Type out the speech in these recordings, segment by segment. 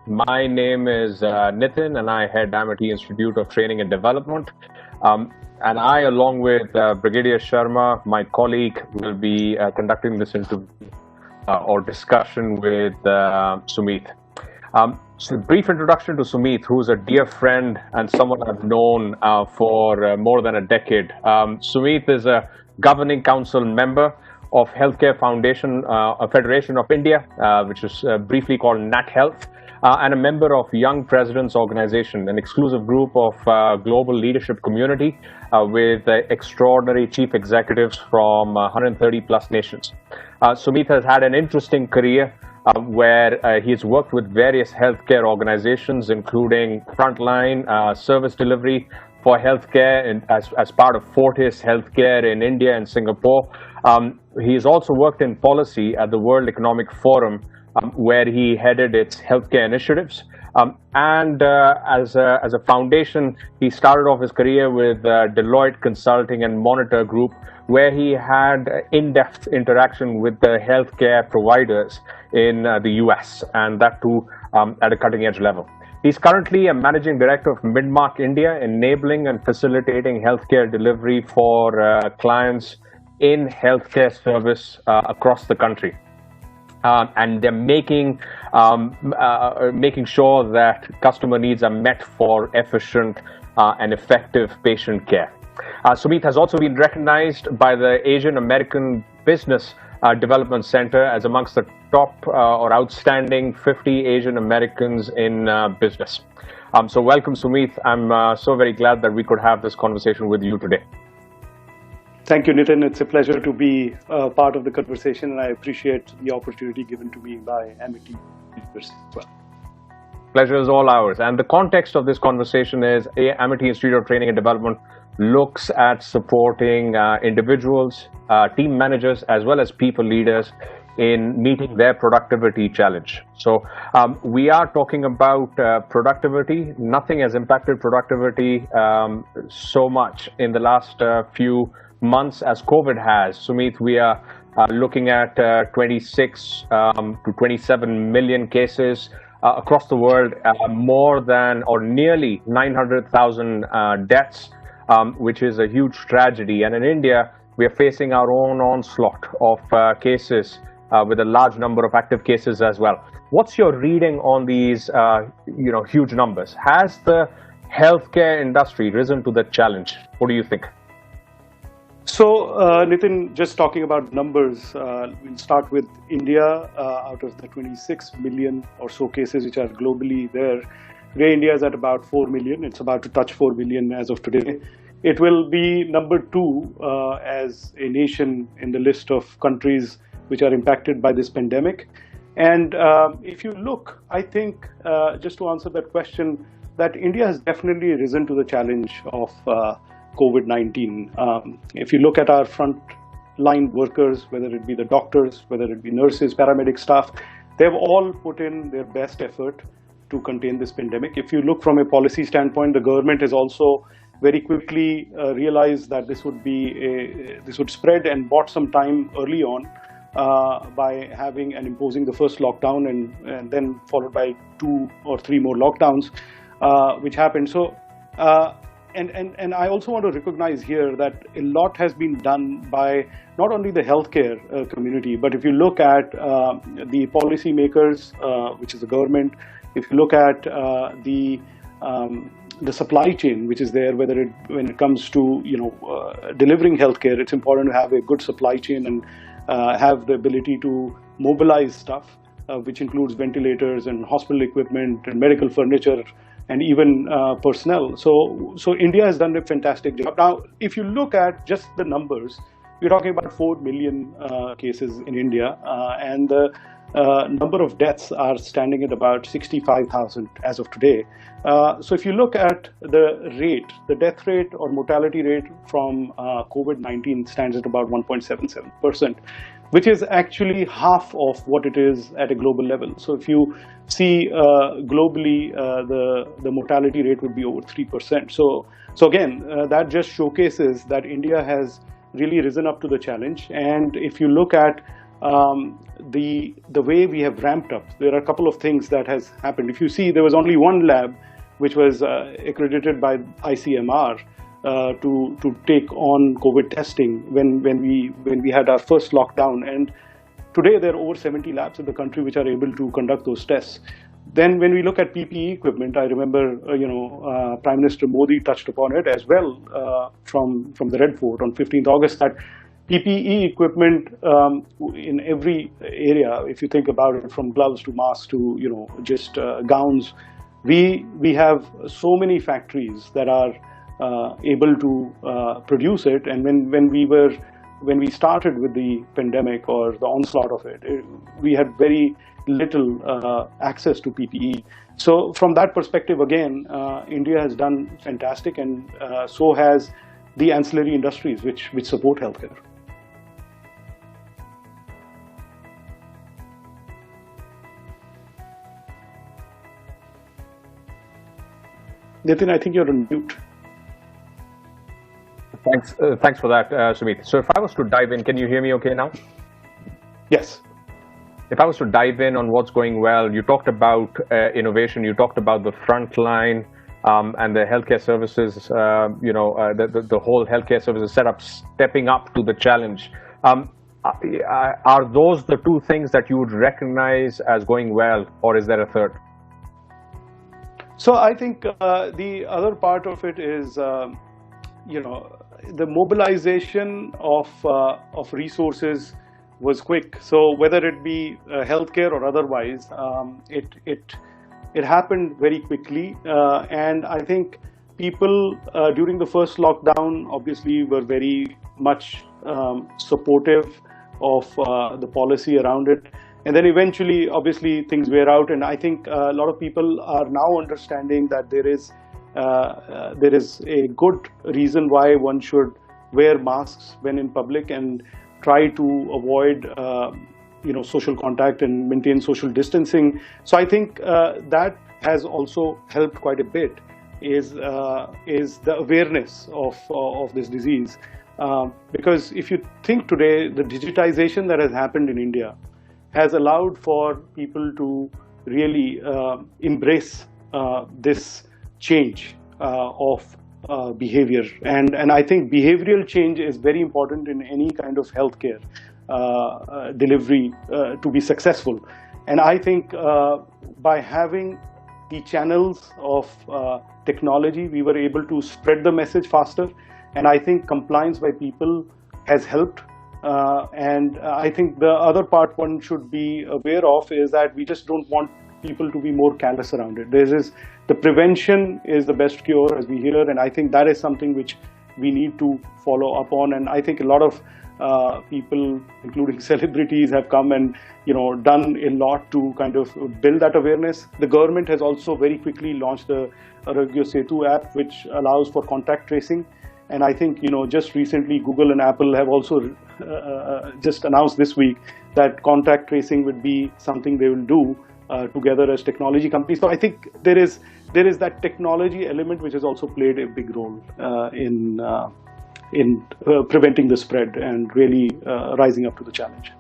My name is Nitin, and I head Amity Institute of Training and Development. And I, along with Brigadier Sharma, my colleague, will be conducting this interview or discussion with Sumeet. So a brief introduction to Sumeet, who's a dear friend and someone I've known for more than a decade. Sumeet is a governing council member of Healthcare Foundation, a Federation of India, which is briefly called NATHEALTH, and a member of Young Presidents Organization, an exclusive group of global leadership community with extraordinary chief executives from 130 plus nations. Sumeet has had an interesting career where he's worked with various healthcare organizations, including frontline service delivery for healthcare as part of Fortis Healthcare in India and Singapore. He's also worked in policy at the World Economic Forum, where he headed its healthcare initiatives. And as a foundation, he started off his career with Deloitte Consulting and Monitor Group, where he had in-depth interaction with the healthcare providers in the US, and that too at a cutting-edge level. He's currently a Managing Director of Midmark India, enabling and facilitating healthcare delivery for clients in healthcare service across the country. And they're making sure that customer needs are met for efficient and effective patient care. Sumeet has also been recognized by the Asian American Business Development Center as amongst the top or outstanding 50 Asian Americans in business. So welcome, Sumeet. I'm so very glad that we could have this conversation with you today. Thank you, Nitin. It's a pleasure to be part of the conversation, and I appreciate the opportunity given to me by Amity as well. Pleasure is all ours. And the context of this conversation is Amity Institute of Training and Development looks at supporting individuals, team managers, as well as people leaders in meeting their productivity challenge. So we are talking about productivity. Nothing has impacted productivity so much in the last few months as COVID has. Sumeet, we are looking at 26 to 27 million cases across the world, more than or nearly 900,000 deaths, which is a huge tragedy. And in India, we are facing our own onslaught of cases with a large number of active cases as well. What's your reading on these huge numbers? Has the healthcare industry risen to the challenge? What do you think? So, Nitin, just talking about numbers, we'll start with India. Out of the 26 million or so cases which are globally there, today India is at about 4 million. It's about to touch 4 million as of today. It will be number 2 as a nation in the list of countries which are impacted by this pandemic. And if you look, I think, just to answer that question, that India has definitely risen to the challenge of COVID-19. If you look at our frontline workers, whether it be the doctors, whether it be nurses, paramedic staff, they've all put in their best effort to contain this pandemic. If you look from a policy standpoint, the government has also very quickly realized that this would spread, and bought some time early on by having and imposing the first lockdown, and then followed by 2 or 3 more lockdowns, which happened. So. And I also want to recognize here that a lot has been done by not only the healthcare community, but if you look at the policymakers, which is the government, if you look at the supply chain, which is there, when it comes to delivering healthcare, it's important to have a good supply chain and have the ability to mobilize stuff, which includes ventilators and hospital equipment and medical furniture, and even personnel. So India has done a fantastic job. Now, if you look at just the numbers, we're talking about 4 million cases in India, and the number of deaths are standing at about 65,000 as of today. So if you look at the rate, the death rate or mortality rate from COVID-19 stands at about 1.77%, which is actually half of what it is at a global level. So if you see globally, the mortality rate would be over 3%. So again, that just showcases that India has really risen up to the challenge. And if you look at the way we have ramped up, there are a couple of things that has happened. If you see, there was only one lab which was accredited by ICMR to take on COVID testing when we had our first lockdown, and today there are over 70 labs in the country which are able to conduct those tests. Then when we look at PPE equipment, I remember Prime Minister Modi touched upon it as well from the Red Fort on 15th August, that PPE equipment in every area, if you think about it, from gloves to masks to just gowns, we have so many factories that are able to produce it. And when we started with the pandemic or the onslaught of it, we had very little access to PPE. So from that perspective, again, India has done fantastic, and so has the ancillary industries which support healthcare. Nitin, I think you're on mute. Thanks for that, Sumeet. So if I was to dive in, can you hear me okay now? Yes. If I was to dive in on what's going well, you talked about innovation, you talked about the front line and the healthcare services, the whole healthcare services setup stepping up to the challenge. Are those the two things that you would recognize as going well, or is there a third? So I think the other part of it is, the mobilization of resources was quick. So whether it be healthcare or otherwise, it happened very quickly. And I think people during the first lockdown obviously were very much supportive of the policy around it. And then eventually, obviously, things wear out. And I think a lot of people are now understanding that there is a good reason why one should wear masks when in public and try to avoid social contact and maintain social distancing. So I think that has also helped quite a bit, is the awareness of this disease. Because if you think today, the digitization that has happened in India has allowed for people to really embrace this change of behavior, and I think behavioral change is very important in any kind of healthcare delivery to be successful. And I think by having the channels of technology, we were able to spread the message faster, and I think compliance by people has helped. And I think the other part one should be aware of is that we just don't want people to be more callous around it. The prevention is the best cure, as we hear, and I think that is something which we need to follow up on. And I think a lot of people, including celebrities, have come and done a lot to kind of build that awareness. The government has also very quickly launched the Arogya Setu app, which allows for contact tracing. And I think just recently Google and Apple have also just announced this week that contact tracing would be something they will do together as technology companies. So I think there is that technology element which has also played a big role in preventing the spread and really rising up to the challenge.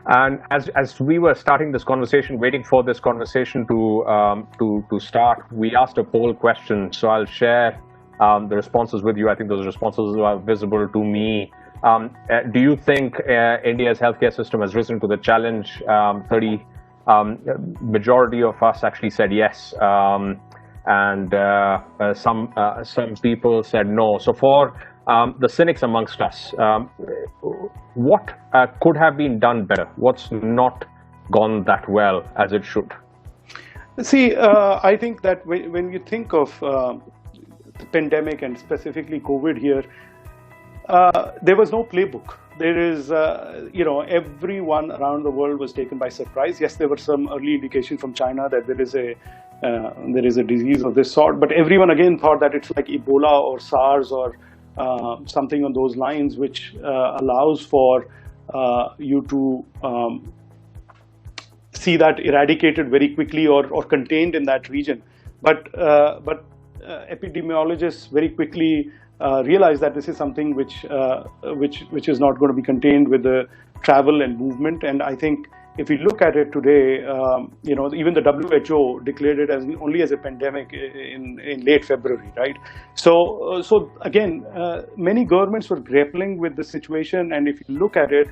And as we were starting this conversation, waiting for this conversation to start, we asked a poll question. So I'll share the responses with you. I think those responses are visible to me. Do you think India's healthcare system has risen to the challenge? Majority of us actually said yes, and some people said no. So for the cynics amongst us, what could have been done better? What's not gone that well as it should? See, I think that when you think of the pandemic and specifically COVID here, there was no playbook. There is, everyone around the world was taken by surprise. Yes, there were some early indications from China that there is a disease of this sort, but everyone again thought that it's like Ebola or SARS or something on those lines, which allows for you to see that eradicated very quickly or contained in that region. But epidemiologists very quickly realize that this is something which is not going to be contained with the travel and movement. And I think if we look at it today, even the WHO declared it as only as a pandemic in late February, right? So again, many governments were grappling with the situation, and if you look at it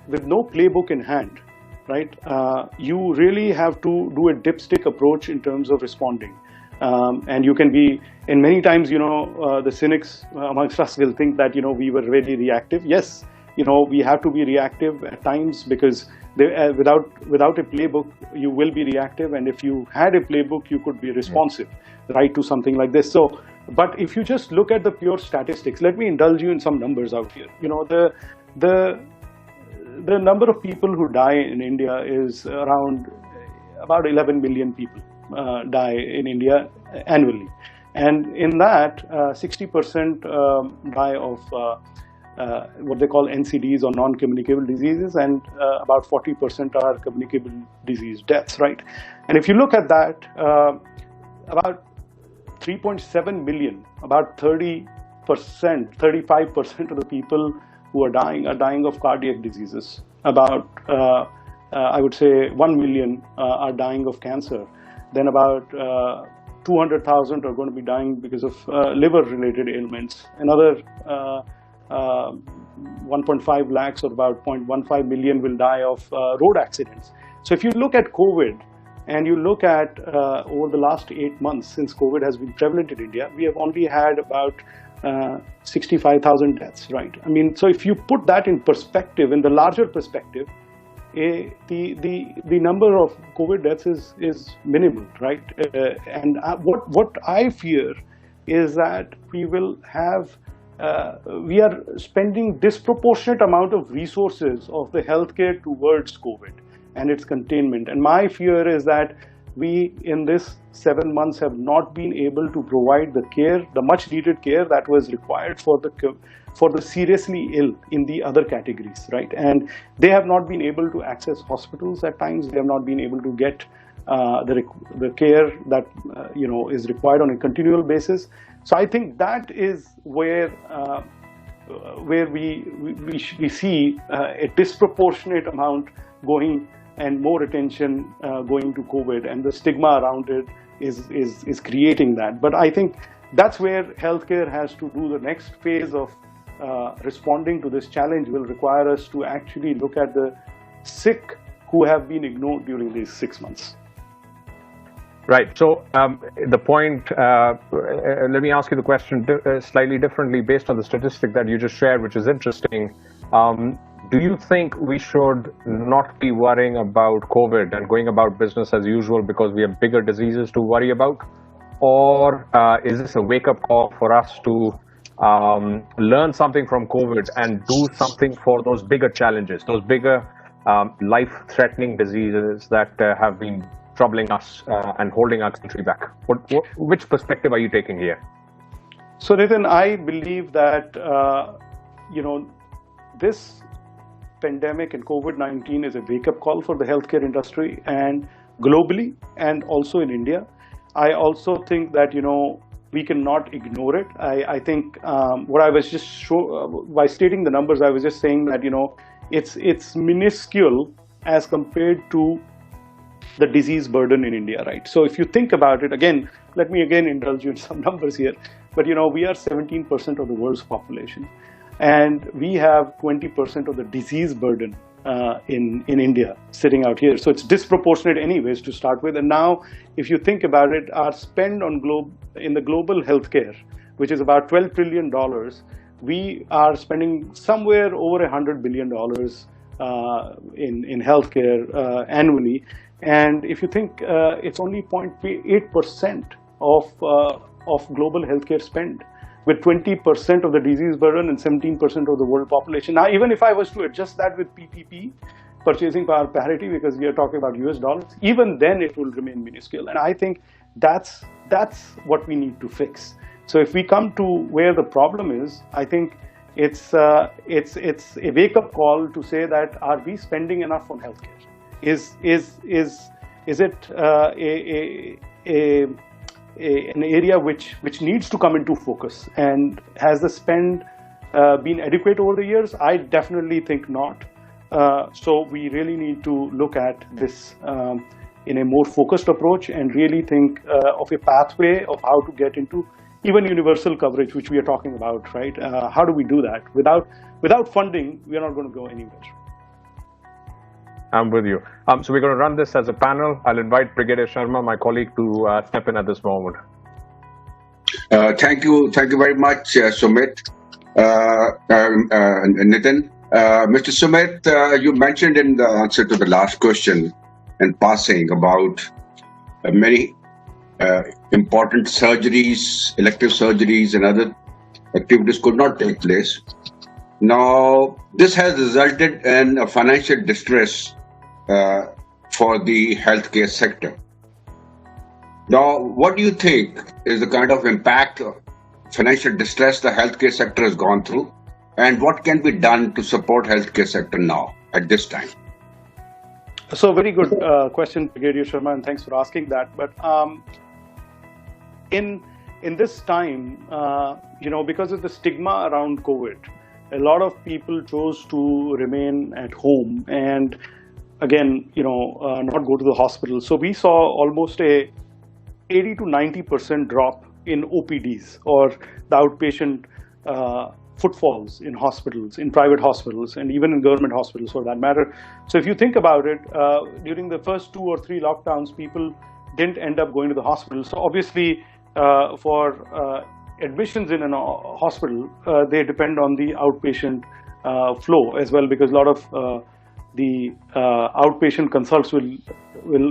with no playbook in hand, right, you really have to do a dipstick approach in terms of responding. And you can be, and many times, the cynics amongst us will think that, we were really reactive. Yes, we have to be reactive at times because without a playbook, you will be reactive. And if you had a playbook, you could be responsive, right, to something like this. So, but if you just look at the pure statistics, let me indulge you in some numbers out here. The number of people who die in India is about 11 million people die in India annually. And in that, 60% die of what they call NCDs, or non-communicable diseases, and about 40% are communicable disease deaths, right? And if you look at that, about 3.7 million, about 30%, 35% of the people who are dying of cardiac diseases. About, I would say, 1 million are dying of cancer. Then about 200,000 are going to be dying because of liver-related ailments. Another 1.5 lakhs, or about 0.15 million, will die of road accidents. So if you look at COVID, and you look at over the last 8 months since COVID has been prevalent in India, we have only had about 65,000 deaths, right? I mean, so if you put that in perspective, in the larger perspective, the number of COVID deaths is minimal, right? And what I fear is that we are spending disproportionate amount of resources of the healthcare towards COVID and its containment. And my fear is that we, in this 7 months, have not been able to provide the care, the much needed care that was required for the seriously ill in the other categories, right? And they have not been able to access hospitals at times. They have not been able to get the care that is required on a continual basis. So I think that is where we see a disproportionate amount going, and more attention going to COVID, and the stigma around it is creating that. But I think that's where healthcare has to do the next phase of responding to this challenge. Will require us to actually look at the sick who have been ignored during these 6 months. Right. So the point, let me ask you the question slightly differently based on the statistic that you just shared, which is interesting. Do you think we should not be worrying about COVID and going about business as usual because we have bigger diseases to worry about? Or is this a wake-up call for us to learn something from COVID and do something for those bigger challenges, those bigger life-threatening diseases that have been troubling us and holding our country back? Which perspective are you taking here? So, Nitin, I believe that this pandemic and COVID-19 is a wake-up call for the healthcare industry, and globally, and also in India. I also think that we cannot ignore it. I think what I was just by stating the numbers, I was just saying that it's minuscule as compared to the disease burden in India, right? So if you think about it, again, let me indulge you in some numbers here. But we are 17% of the world's population, and we have 20% of the disease burden in India sitting out here. So it's disproportionate anyways to start with. And now, if you think about it, our spend on in the global healthcare, which is about $12 trillion, we are spending somewhere over $100 billion in healthcare annually. And if you think it's only 0.8% of global healthcare spend, with 20% of the disease burden and 17% of the world population. Now, even if I was to adjust that with PPP, purchasing power parity, because we are talking about US dollars, even then it will remain minuscule. And I think that's what we need to fix. So if we come to where the problem is, I think it's a wake-up call to say that, are we spending enough on healthcare? Is it an area which needs to come into focus. And has the spend been adequate over the years? I definitely think not. So we really need to look at this in a more focused approach and really think of a pathway of how to get into even universal coverage, which we are talking about, right? How do we do that? Without funding, we are not going to go anywhere. I'm with you. So we're going to run this as a panel. I'll invite Brigadier Sharma, my colleague, to step in at this moment. Thank you very much, Sumit, Nitin. Mr. Sumit, you mentioned in the answer to the last question in passing about many important surgeries, elective surgeries and other activities could not take place. Now, this has resulted in a financial distress for the healthcare sector. Now, what do you think is the kind of impact of financial distress the healthcare sector has gone through, and what can be done to support healthcare sector now at this time? So, very good question, Brigadier Sharma, and thanks for asking that. But in this time, because of the stigma around COVID, a lot of people chose to remain at home and again, not go to the hospital. So we saw almost a 80 to 90% drop in OPDs, or the outpatient footfalls in hospitals, in private hospitals, and even in government hospitals for that matter. So if you think about it, during the first 2 or 3 lockdowns, people didn't end up going to the hospital. So obviously, for admissions in a hospital, they depend on the outpatient flow as well, because a lot of the outpatient consults will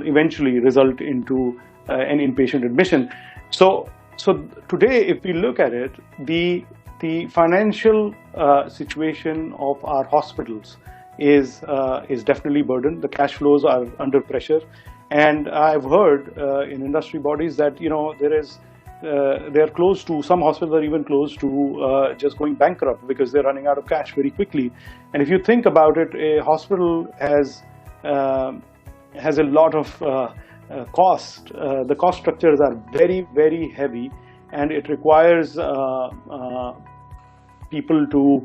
eventually result into an inpatient admission. So today, if we look at it, the financial situation of our hospitals is definitely burdened. The cash flows are under pressure, and I've heard in industry bodies that they're close to, some hospitals are even close to just going bankrupt because they're running out of cash very quickly. And if you think about it, a hospital has a lot of cost. The cost structures are very, very heavy, and it requires people to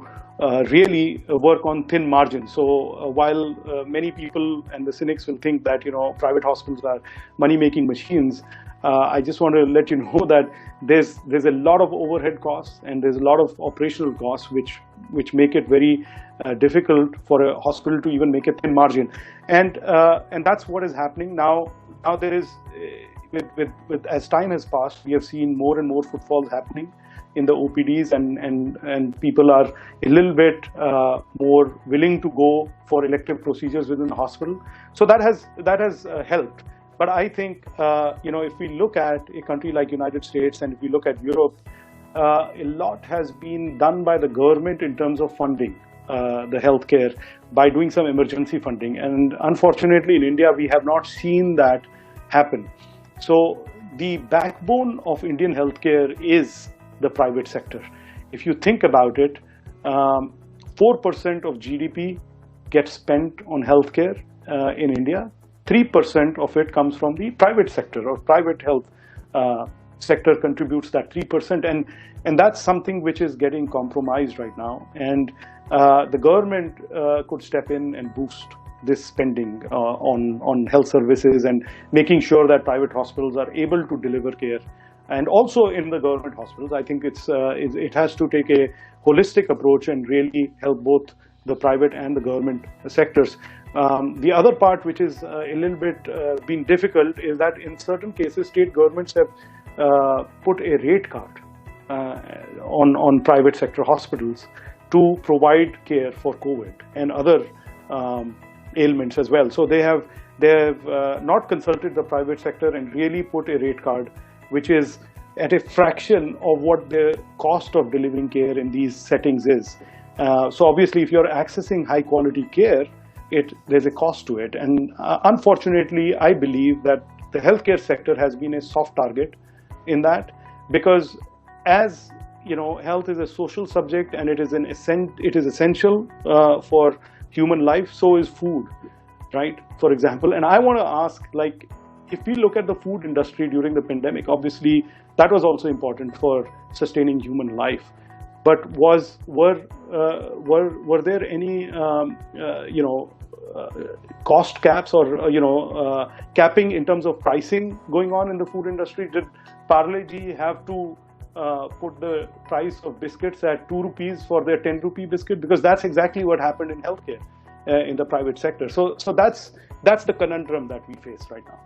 really work on thin margins. So while many people and the cynics will think that private hospitals are money-making machines, I just want to let you know that there's a lot of overhead costs and there's a lot of operational costs which make it very difficult for a hospital to even make a thin margin, and that's what is happening now. Now there is, with as time has passed, we have seen more and more footfalls happening in the OPDs, and people are a little bit more willing to go for elective procedures within the hospital. So that has helped. But I think, if we look at a country like United States and if we look at Europe, a lot has been done by the government in terms of funding the healthcare by doing some emergency funding. And unfortunately, in India, we have not seen that happen. So the backbone of Indian healthcare is the private sector. If you think about it, 4% of GDP gets spent on healthcare in India. 3% of it comes from the private sector, or private health sector contributes that 3%, and that's something which is getting compromised right now. And the government could step in and boost this spending on health services and making sure that private hospitals are able to deliver care. And also in the government hospitals, I think it has to take a holistic approach and really help both the private and the government sectors. The other part which is a little bit been difficult is that in certain cases, state governments have put a rate card on private sector hospitals to provide care for COVID and other ailments as well. So they have not consulted the private sector and really put a rate card which is at a fraction of what the cost of delivering care in these settings is. So obviously, if you're accessing high quality care, there's a cost to it. And unfortunately, I believe that the healthcare sector has been a soft target in that, because as health is a social subject and it is essential for human life, so is food, right? For example, and I want to ask, if we look at the food industry during the pandemic, obviously that was also important for sustaining human life. But were there any cost caps or capping in terms of pricing going on in the food industry? Did Parle-G have to put the price of biscuits at 2 rupees for their 10 rupee biscuit? Because that's exactly what happened in healthcare in the private sector. So that's the conundrum that we face right now.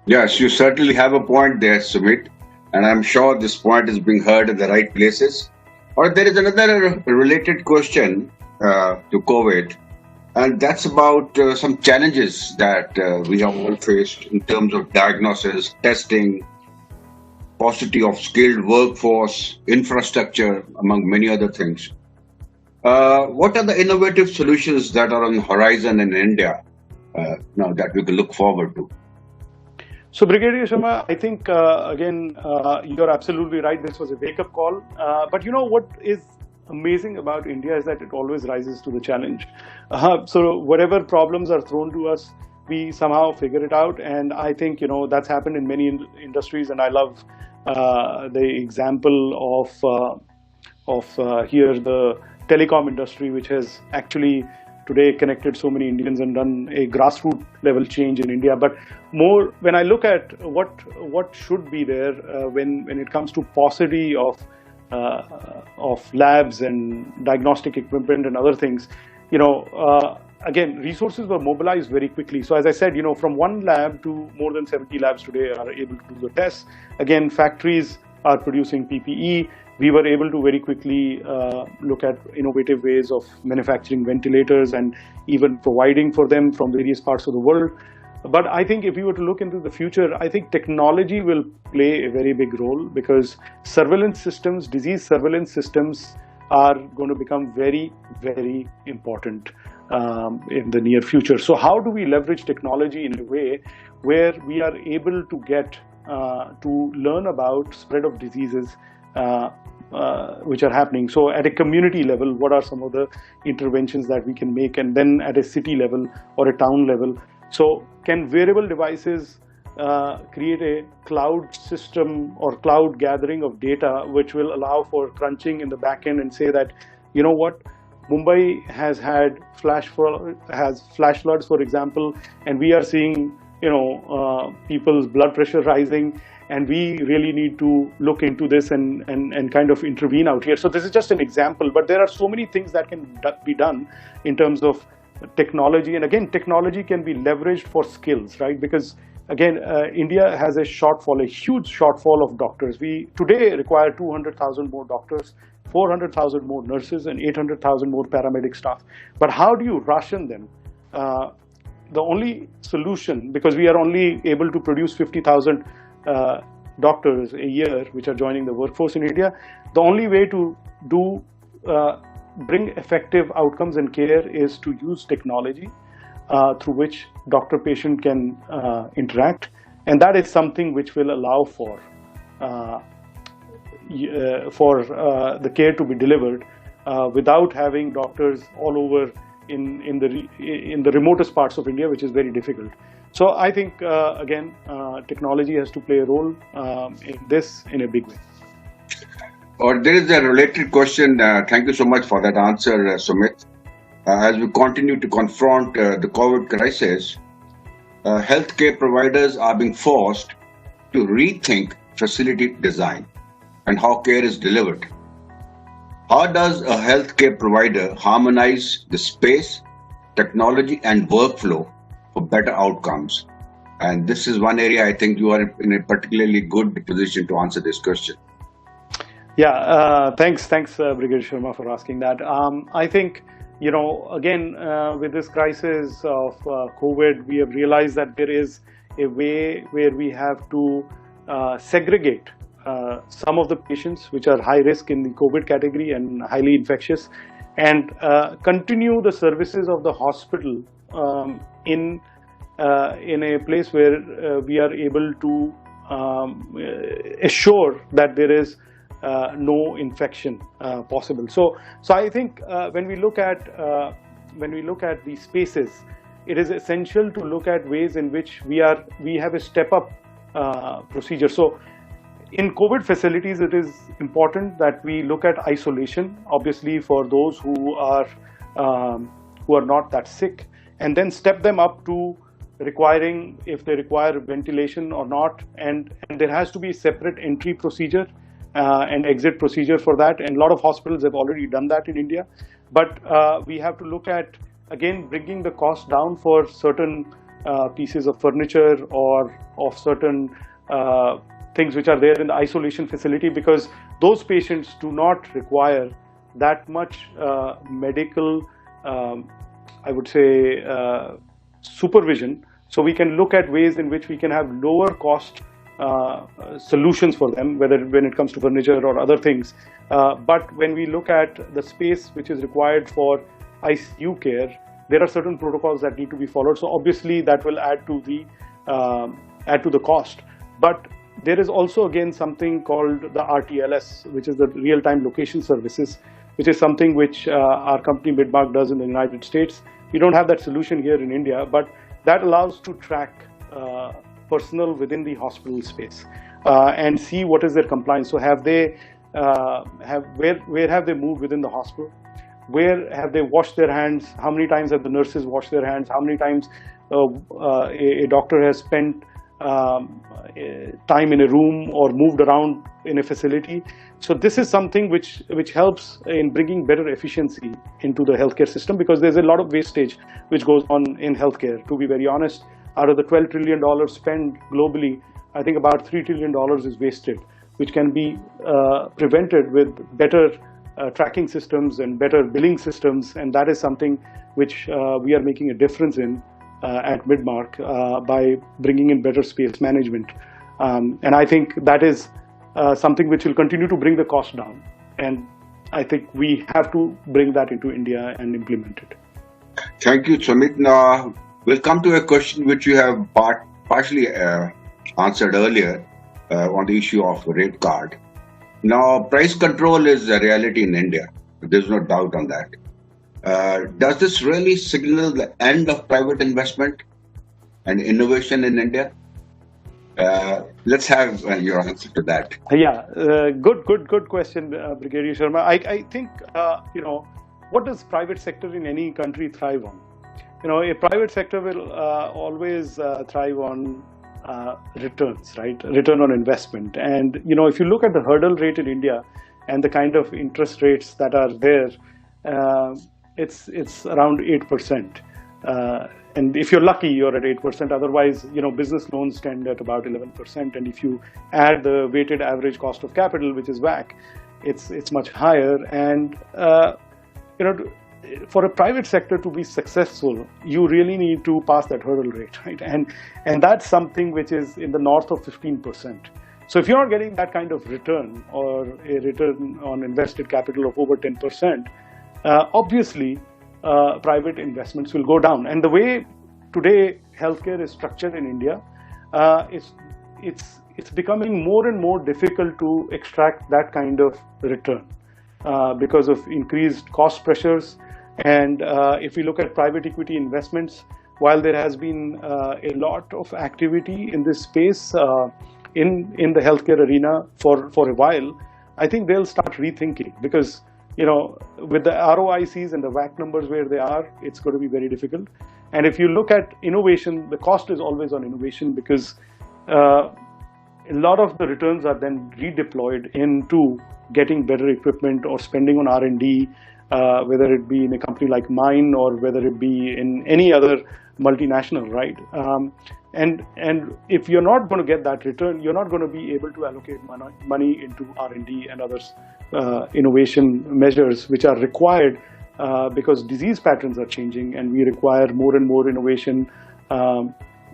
Yes, you certainly have a point there, Sumit, and I'm sure this point is being heard in the right places. Or there is another related question to COVID, and that's about some challenges that we have all faced in terms of diagnosis, testing, paucity of skilled workforce, infrastructure, among many other things. What are the innovative solutions that are on the horizon in India now that we can look forward to? So, Brigadier Sharma, I think, again, you're absolutely right. This was a wake-up call. But you know what is amazing about India is that it always rises to the challenge. So whatever problems are thrown to us, we somehow figure it out. And I think, that's happened in many industries. And I love the example of here the telecom industry, which has actually today connected so many Indians and done a grassroots level change in India. But more when I look at what should be there when it comes to paucity of labs and diagnostic equipment and other things, again, resources were mobilized very quickly. So as I said, from one lab to more than 70 labs today are able to do the tests. Again, factories are producing PPE. We were able to very quickly look at innovative ways of manufacturing ventilators and even providing for them from various parts of the world. But I think if we were to look into the future, I think technology will play a very big role, because surveillance systems, disease surveillance systems are going to become very, very important in the near future. So how do we leverage technology in a way where we are able to get to learn about spread of diseases which are happening? So at a community level, what are some of the interventions that we can make? And then at a city level or a town level, so can wearable devices create a cloud system or cloud gathering of data which will allow for crunching in the back end and say that, Mumbai has had flash floods, for example, and we are seeing, people's blood pressure rising, and we really need to look into this and kind of intervene out here. So this is just an example, but there are so many things that can be done in terms of technology. And again, technology can be leveraged for skills, right? Because again, India has a huge shortfall of doctors. We today require 200,000 more doctors, 400,000 more nurses, and 800,000 more paramedic staff. But how do you ration them? The only solution, because we are only able to produce 50,000 doctors a year which are joining the workforce in India, the only way to bring effective outcomes and care is to use technology through which doctor-patient can interact, and that is something which will allow for the care to be delivered without having doctors all over in the remotest parts of India, which is very difficult. So I think again, technology has to play a role in this in a big way. Or there is a related question. Thank you so much for that answer, Sumit. As we continue to confront the COVID crisis, healthcare providers are being forced to rethink facility design and how care is delivered. How does a healthcare provider harmonize the space, technology, and workflow for better outcomes? And this is one area I think you are in a particularly good position to answer this question. Yeah, thanks, Brigadier Sharma, for asking that. I think, again, with this crisis of COVID, we have realized that there is a way where we have to segregate some of the patients which are high risk in the COVID category and highly infectious, and continue the services of the hospital in a place where we are able to assure that there is no infection possible. So I think when we look at these spaces, it is essential to look at ways in which we have a step-up procedure. So in COVID facilities, it is important that we look at isolation, obviously for those who are not that sick, and then step them up to requiring, if they require ventilation or not, and there has to be a separate entry procedure and exit procedure for that, and a lot of hospitals have already done that in India. But we have to look at, again, bringing the cost down for certain pieces of furniture or of certain things which are there in the isolation facility, because those patients do not require that much medical, I would say, supervision. So we can look at ways in which we can have lower cost solutions for them, when it comes to furniture or other things. But when we look at the space which is required for ICU care, there are certain protocols that need to be followed. So obviously that will add to the cost. But there is also, again, something called the RTLS, which is the real-time location services, which is something which our company Midmark does in the United States. We don't have that solution here in India, but that allows to track personnel within the hospital space and see what is their compliance. So have they where have they moved within the hospital? Where have they washed their hands? How many times have the nurses washed their hands? How many times a doctor has spent time in a room or moved around in a facility? So this is something which helps in bringing better efficiency into the healthcare system, because there's a lot of wastage which goes on in healthcare. To be very honest, out of the $12 trillion spent globally, I think about $3 trillion is wasted, which can be prevented with better tracking systems and better billing systems. And that is something which we are making a difference in at Midmark by bringing in better space management. And I think that is something which will continue to bring the cost down. And I think we have to bring that into India and implement it. Thank you, Sumeet. Now, we'll come to a question which you have partially answered earlier on the issue of rate card. Now, price control is a reality in India. There's no doubt on that. Does this really signal the end of private investment and innovation in India? Let's have your answer to that. Yeah, good question, Brigadier Sharma. I think, what does private sector in any country thrive on? A private sector will always thrive on returns, right? Return on investment. And, if you look at the hurdle rate in India and the kind of interest rates that are there, it's around 8%. And if you're lucky, you're at 8%. Otherwise, business loans stand at about 11%. And if you add the weighted average cost of capital, which is WACC, it's much higher. And, for a private sector to be successful, you really need to pass that hurdle rate, right? And that's something which is in the north of 15%. So if you're not getting that kind of return, or a return on invested capital of over 10%, obviously private investments will go down. And the way today healthcare is structured in India, it's becoming more and more difficult to extract that kind of return because of increased cost pressures. And if we look at private equity investments, while there has been a lot of activity in this space in the healthcare arena for a while, I think they'll start rethinking, because with the ROICs and the WACC numbers where they are, it's going to be very difficult. And if you look at innovation, the cost is always on innovation, because a lot of the returns are then redeployed into getting better equipment or spending on R&D, whether it be in a company like mine or whether it be in any other multinational, right? And if you're not going to get that return, you're not going to be able to allocate money into R&D and other innovation measures which are required because disease patterns are changing and we require more and more innovation.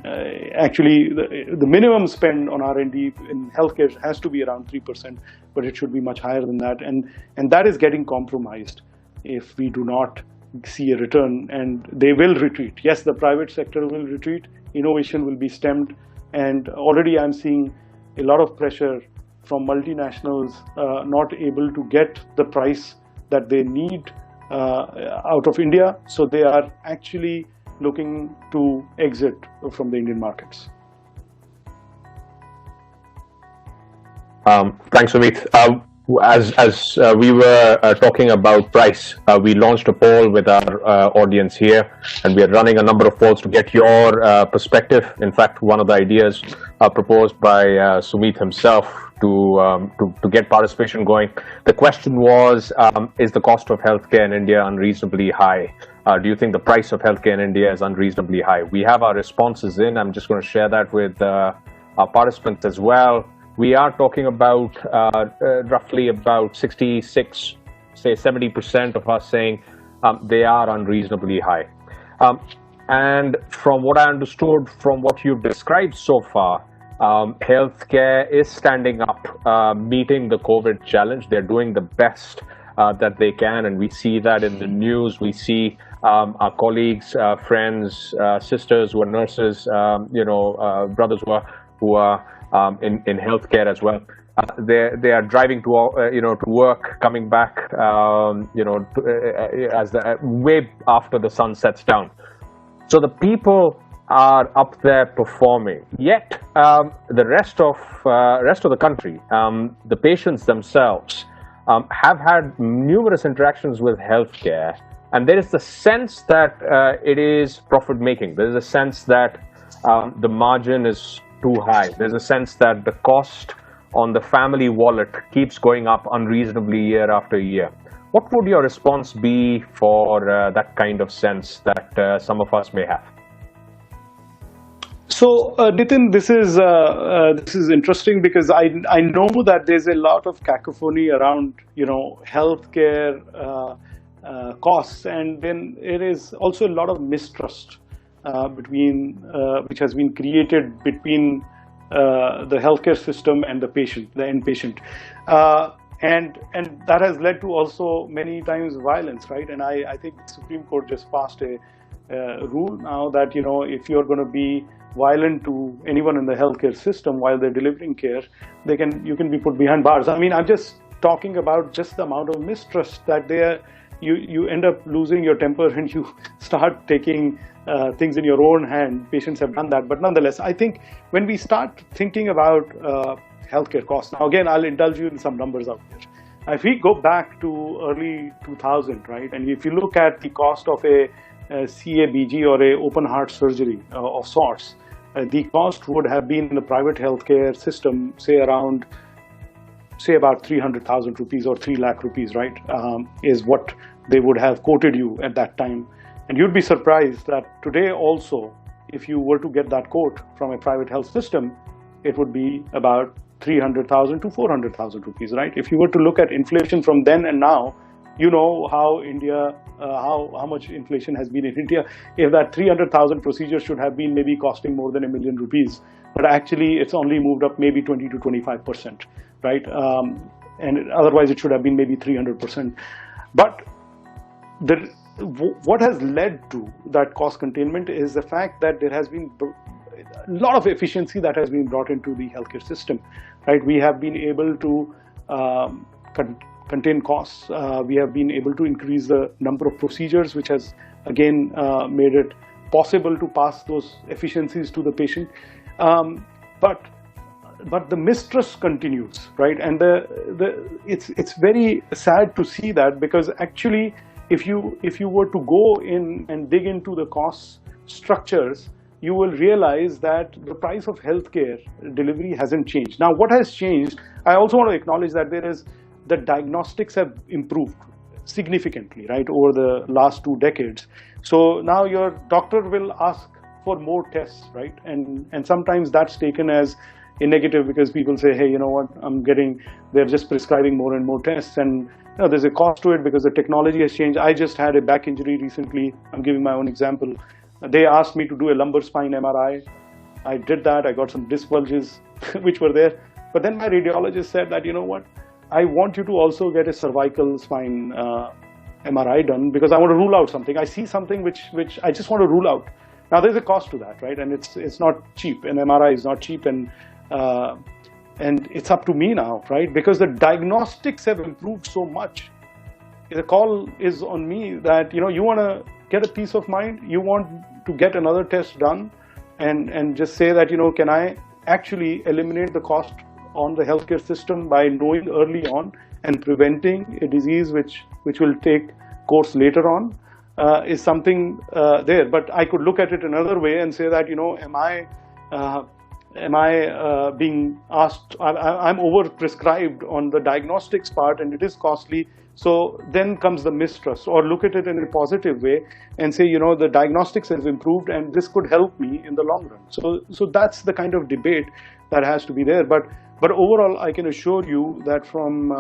Actually, the minimum spend on R&D in healthcare has to be around 3%, but it should be much higher than that. And that is getting compromised if we do not see a return, and they will retreat. Yes, the private sector will retreat, innovation will be stemmed, and already I'm seeing a lot of pressure from multinationals not able to get the price that they need out of India. So they are actually looking to exit from the Indian markets? Thanks, Sumit. As we were talking about price, we launched a poll with our audience here, and we are running a number of polls to get your perspective. In fact, one of the ideas proposed by Sumit himself to get participation going. The question was, is the cost of healthcare in India unreasonably high? Do you think the price of healthcare in India is unreasonably high? We have our responses in. I'm just going to share that with our participants as well. We are talking about roughly about 66, say 70% of us saying they are unreasonably high. And from what I understood from what you've described so far, healthcare is standing up, meeting the COVID challenge. They're doing the best that they can, and we see that in the news. We see our colleagues, friends, sisters who are nurses, brothers who are in healthcare as well. They are driving to work, coming back, way after the sun sets down. So the people are up there performing. Yet the rest of the country, the patients themselves, have had numerous interactions with healthcare, and there is the sense that it is profit making. There is a sense that the margin is too high. There's a sense that the cost on the family wallet keeps going up unreasonably year after year. What would your response be for that kind of sense that some of us may have? So, Nitin, this is interesting because I know that there's a lot of cacophony around healthcare costs, and then there is also a lot of mistrust which has been created between the healthcare system and the patient, the end patient, and that has led to also many times violence, right? And I think the Supreme Court just passed a rule now that if you're going to be violent to anyone in the healthcare system while they're delivering care, you can be put behind bars. I mean, I'm just talking about just the amount of mistrust that you end up losing your temper and you start taking things in your own hand. Patients have done that, but nonetheless, I think when we start thinking about healthcare costs, now again, I'll indulge you in some numbers out there. If we go back to early 2000, right, and if you look at the cost of a CABG or a open heart surgery of sorts, the cost would have been in the private healthcare system, say about 300,000 rupees or 3 lakh rupees, right, is what they would have quoted you at that time. And you'd be surprised that today also, if you were to get that quote from a private health system, it would be about 300,000 to 400,000 rupees, right? If you were to look at inflation from then and now, you know how how much inflation has been in India. If that 300,000 procedures should have been maybe costing more than $1 million rupees, but actually it's only moved up maybe 20 to 25%, right? And otherwise it should have been maybe 300%. But what has led to that cost containment is the fact that there has been a lot of efficiency that has been brought into the healthcare system, right? We have been able to contain costs. We have been able to increase the number of procedures, which has again made it possible to pass those efficiencies to the patient. But the mistrust continues, right? And it's very sad to see that, because actually, if you were to go in and dig into the cost structures, you will realize that the price of healthcare delivery hasn't changed. Now, what has changed? I also want to acknowledge that the diagnostics have improved significantly, right, over the last 2 decades. So now your doctor will ask for more tests, right? And sometimes that's taken as a negative, because people say, hey, you know what, they're just prescribing more and more tests, and there's a cost to it because the technology has changed. I just had a back injury recently. I'm giving my own example. They asked me to do a lumbar spine MRI. I did that. I got some disc bulges which were there. But then my radiologist said that, you know what, I want you to also get a cervical spine MRI done, because I want to rule out something. I see something which I just want to rule out. Now there's a cost to that, right? And it's not cheap. An MRI is not cheap, and it's up to me now, right? Because the diagnostics have improved so much. The call is on me that, you want to get a peace of mind. You want to get another test done and just say that, can I actually eliminate the cost on the healthcare system by knowing early on and preventing a disease which will take course later on, is something there. But I could look at it another way and say that, am I being asked, I'm over prescribed on the diagnostics part and it is costly. So then comes the mistrust, or look at it in a positive way and say, the diagnostics has improved and this could help me in the long run. So that's the kind of debate that has to be there. But overall, I can assure you that from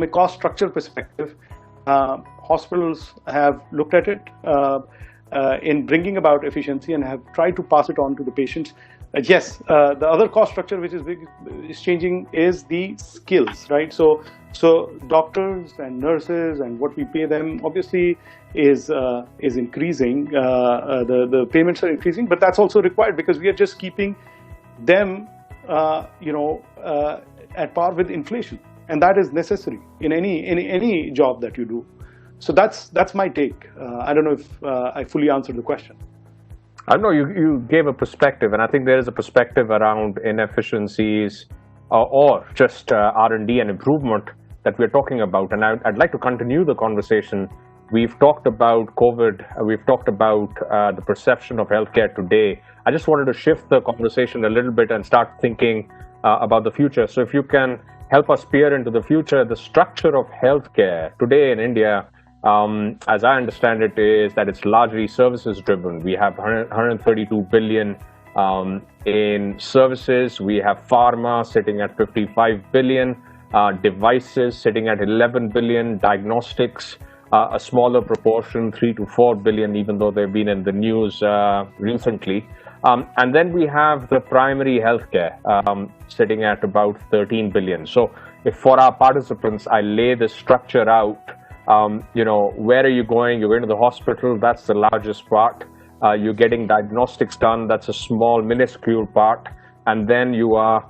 a cost structure perspective, hospitals have looked at it in bringing about efficiency and have tried to pass it on to the patients. Yes, the other cost structure which is changing is the skills, right? So doctors and nurses and what we pay them obviously is increasing. The payments are increasing, but that's also required because we are just keeping them, at par with inflation, and that is necessary in any job that you do. So that's my take. I don't know if I fully answered the question. I don't know, you gave a perspective, and I think there is a perspective around inefficiencies or just R&D and improvement that we're talking about. And I'd like to continue the conversation. We've talked about COVID, we've talked about the perception of healthcare today. I just wanted to shift the conversation a little bit and start thinking about the future. So if you can help us peer into the future, the structure of healthcare today in India, as I understand it, is that it's largely services driven. We have 132 billion in services. We have pharma sitting at 55 billion, devices sitting at 11 billion, diagnostics, a smaller proportion, 3 to 4 billion, even though they've been in the news recently. And then we have the primary healthcare sitting at about 13 billion. So if for our participants, I lay the structure out, where are you going? You're going to the hospital, that's the largest part. You're getting diagnostics done, that's a small, minuscule part. And then you are,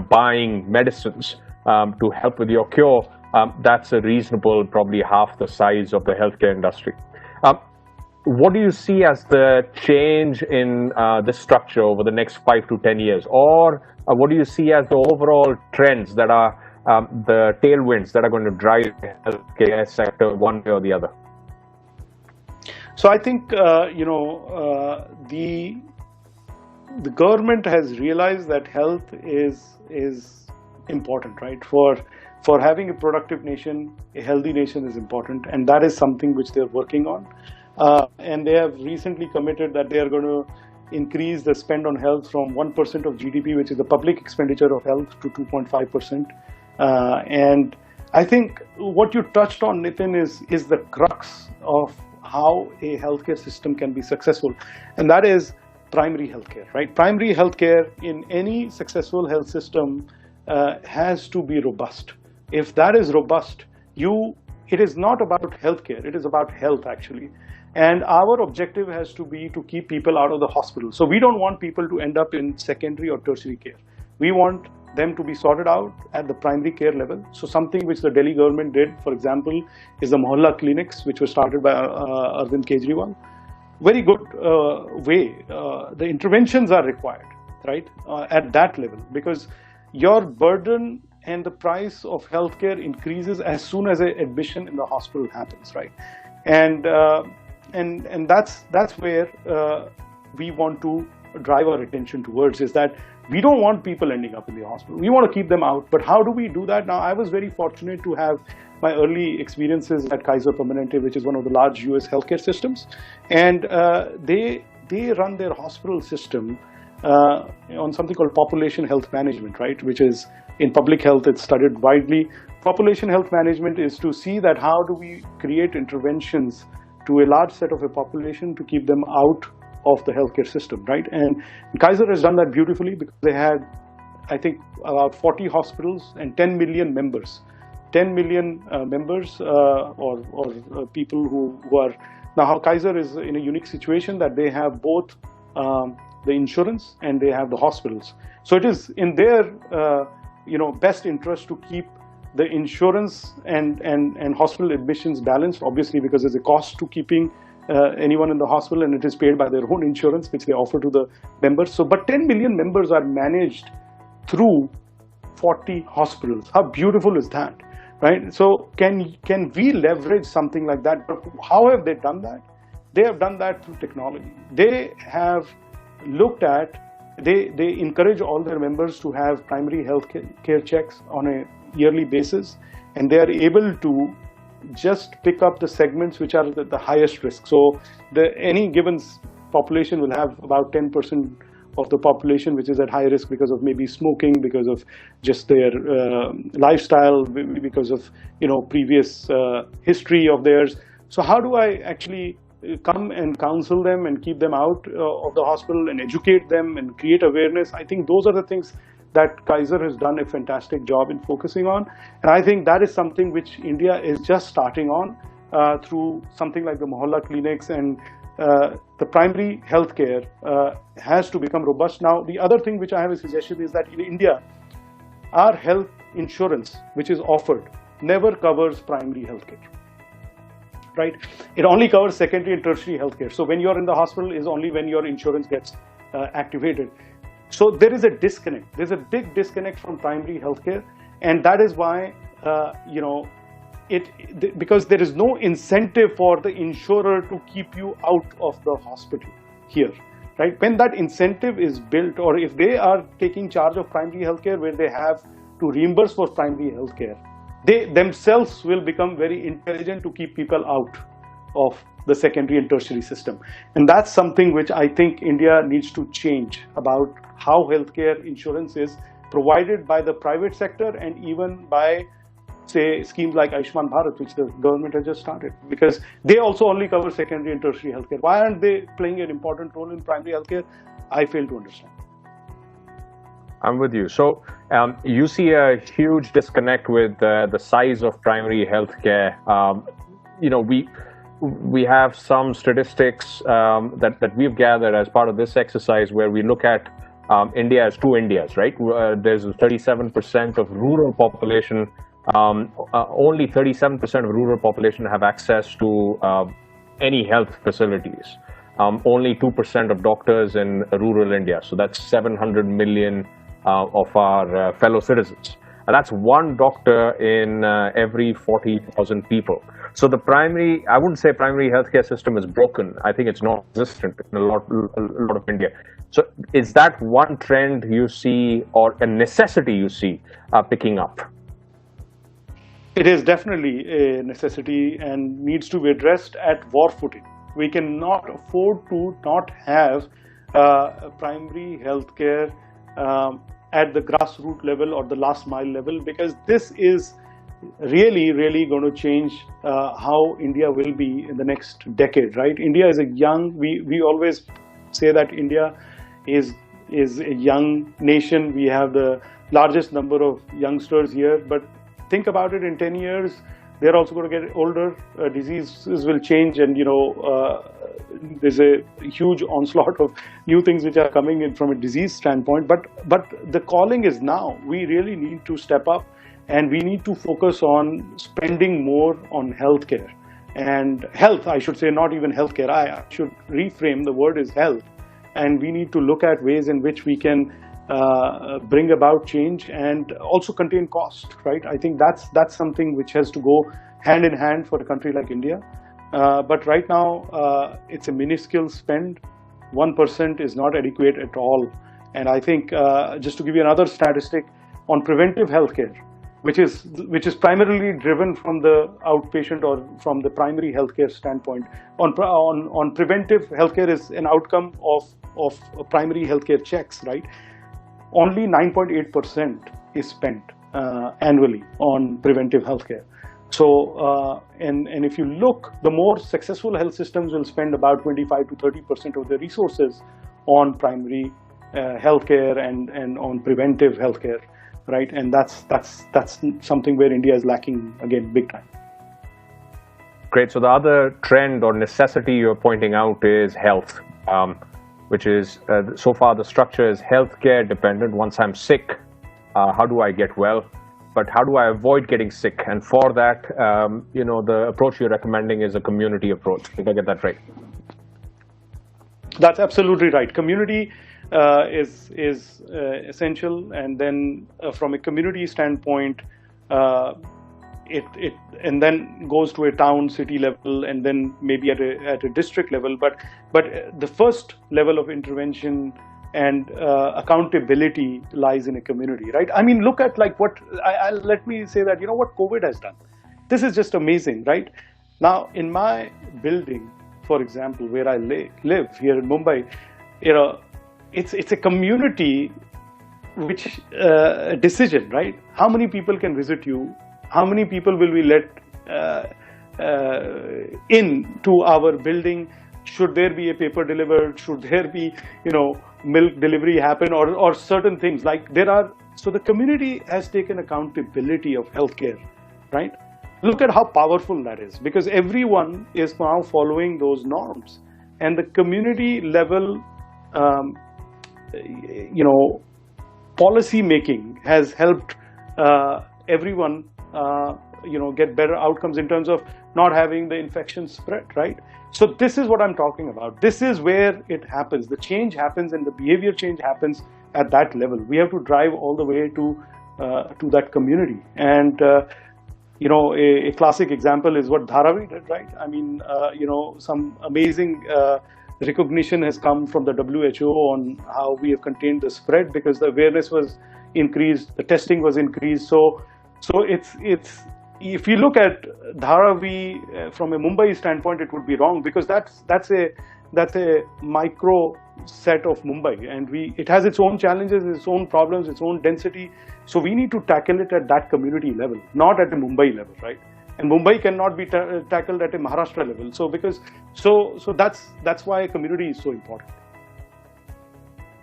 buying medicines to help with your cure. That's a reasonable, probably half the size of the healthcare industry. What do you see as the change in this structure over the next 5 to 10 years? Or what do you see as the overall trends that are the tailwinds that are going to drive the healthcare sector one way or the other? So I think, the government has realized that health is important, right? For having a productive nation, a healthy nation is important, and that is something which they're working on. And they have recently committed that they are going to increase the spend on health from 1% of GDP, which is the public expenditure of health, to 2.5%. And I think what you touched on, Nitin, is the crux of how a healthcare system can be successful, and that is primary healthcare, right? Primary healthcare in any successful health system has to be robust. If that is robust, it is not about healthcare, it is about health actually. And our objective has to be to keep people out of the hospital. So we don't want people to end up in secondary or tertiary care. We want them to be sorted out at the primary care level. So something which the Delhi government did, for example, is the Mohalla clinics, which were started by Arvind Kejriwal. Very good way. The interventions are required, right, at that level, because your burden and the price of healthcare increases as soon as an admission in the hospital happens, right? And that's where we want to drive our attention towards, is that we don't want people ending up in the hospital. We want to keep them out. But how do we do that? Now, I was very fortunate to have my early experiences at Kaiser Permanente, which is one of the large US healthcare systems. And they run their hospital system on something called population health management, right? Which is, in public health, it's studied widely. Population health management is to see that how do we create interventions to a large set of a population to keep them out of the healthcare system, right? And Kaiser has done that beautifully, because they had, I think, about 40 hospitals and 10 million members. 10 million members or people who are... Now, Kaiser is in a unique situation that they have both the insurance and they have the hospitals. So it is in their best interest to keep the insurance and hospital admissions balance, obviously because there's a cost to keeping anyone in the hospital, and it is paid by their own insurance, which they offer to the members. So, but 10 million members are managed through 40 hospitals. How beautiful is that, right? So can we leverage something like that? But how have they done that? They have done that through technology. They have looked at, they encourage all their members to have primary health care checks on a yearly basis, and they are able to just pick up the segments which are the highest risk. So any given population will have about 10% of the population which is at high risk because of maybe smoking, because of just their lifestyle, because of previous history of theirs. So how do I actually come and counsel them and keep them out of the hospital and educate them and create awareness? I think those are the things that Kaiser has done a fantastic job in focusing on. And I think that is something which India is just starting on through something like the Mohalla clinics, and the primary healthcare has to become robust. Now, the other thing which I have a suggestion is that in India, our health insurance, which is offered, never covers primary healthcare. Right? It only covers secondary and tertiary healthcare. So when you're in the hospital is only when your insurance gets activated. So there is a disconnect. There's a big disconnect from primary healthcare, and that is why because there is no incentive for the insurer to keep you out of the hospital here, right? When that incentive is built, or if they are taking charge of primary healthcare where they have to reimburse for primary healthcare, they themselves will become very intelligent to keep people out of the secondary and tertiary system. And that's something which I think India needs to change about how healthcare insurance is provided by the private sector, and even by, say, schemes like Ayushman Bharat, which the government has just started, because they also only cover secondary and tertiary healthcare. Why aren't they playing an important role in primary healthcare? I fail to understand. I'm with you. So you see a huge disconnect with the size of primary healthcare. We have some statistics that we've gathered as part of this exercise, where we look at India as two Indias, right? There's 37% of rural population. Only 37% of rural population have access to any health facilities. Only 2% of doctors in rural India. So that's 700 million of our fellow citizens. And that's one doctor in every 40,000 people. So the I wouldn't say primary healthcare system is broken. I think it's non-existent in a lot of India. So is that one trend you see, or a necessity you see picking up? It is definitely a necessity and needs to be addressed at war footing. We cannot afford to not have primary healthcare at the grassroots level or the last mile level, because this is really going to change how India will be in the next decade, right? India is a young, we always say that India is a young nation. We have the largest number of youngsters here, but think about it, in 10 years, they're also going to get older, diseases will change, and there's a huge onslaught of new things which are coming in from a disease standpoint. But the calling is now. We really need to step up, and we need to focus on spending more on healthcare. And health, I should say, not even healthcare. I should reframe, the word is health. And we need to look at ways in which we can bring about change and also contain cost, right? I think that's something which has to go hand in hand for a country like India. But right now, it's a minuscule spend. 1% is not adequate at all. And I think, just to give you another statistic, on preventive healthcare, which is primarily driven from the outpatient or from the primary healthcare standpoint, on preventive healthcare is an outcome of primary healthcare checks, right? Only 9.8% is spent annually on preventive healthcare. So, and if you look, the more successful health systems will spend about 25 to 30% of their resources on primary healthcare and on preventive healthcare, right? And that's something where India is lacking, again, big time. Great. So the other trend or necessity you're pointing out is health, which is so far the structure is healthcare dependent. Once I'm sick, how do I get well? but how do I avoid getting sick? And for that, the approach you're recommending is a community approach. Did I get that right? That's absolutely right. Community is essential, and then from a community standpoint, it and then goes to a town, city level, and then maybe at a district level. But the first level of intervention and accountability lies in a community, right? I mean, look at let me say that, what COVID has done. This is just amazing, right? Now, in my building, for example, where I live here in Mumbai, it's a community which decision, right? How many people can visit you? How many people will we let in to our building? Should there be a paper delivered? Should there be, milk delivery happen, or certain things like there are? So the community has taken accountability of healthcare, right? Look at how powerful that is, because everyone is now following those norms, and the community level, policy making has helped everyone, get better outcomes in terms of not having the infection spread, right? So this is what I'm talking about. This is where it happens. The change happens, and the behavior change happens at that level. We have to drive all the way to that community. And a classic example is what Dharavi did, right? I mean, some amazing recognition has come from the WHO on how we have contained the spread, because the awareness was increased, the testing was increased. So it's if you look at Dharavi from a Mumbai standpoint, it would be wrong, because that's a micro set of Mumbai, and it has its own challenges, its own problems, its own density. So we need to tackle it at that community level, not at a Mumbai level, right? And Mumbai cannot be tackled at a Maharashtra level. So that's why community is so important.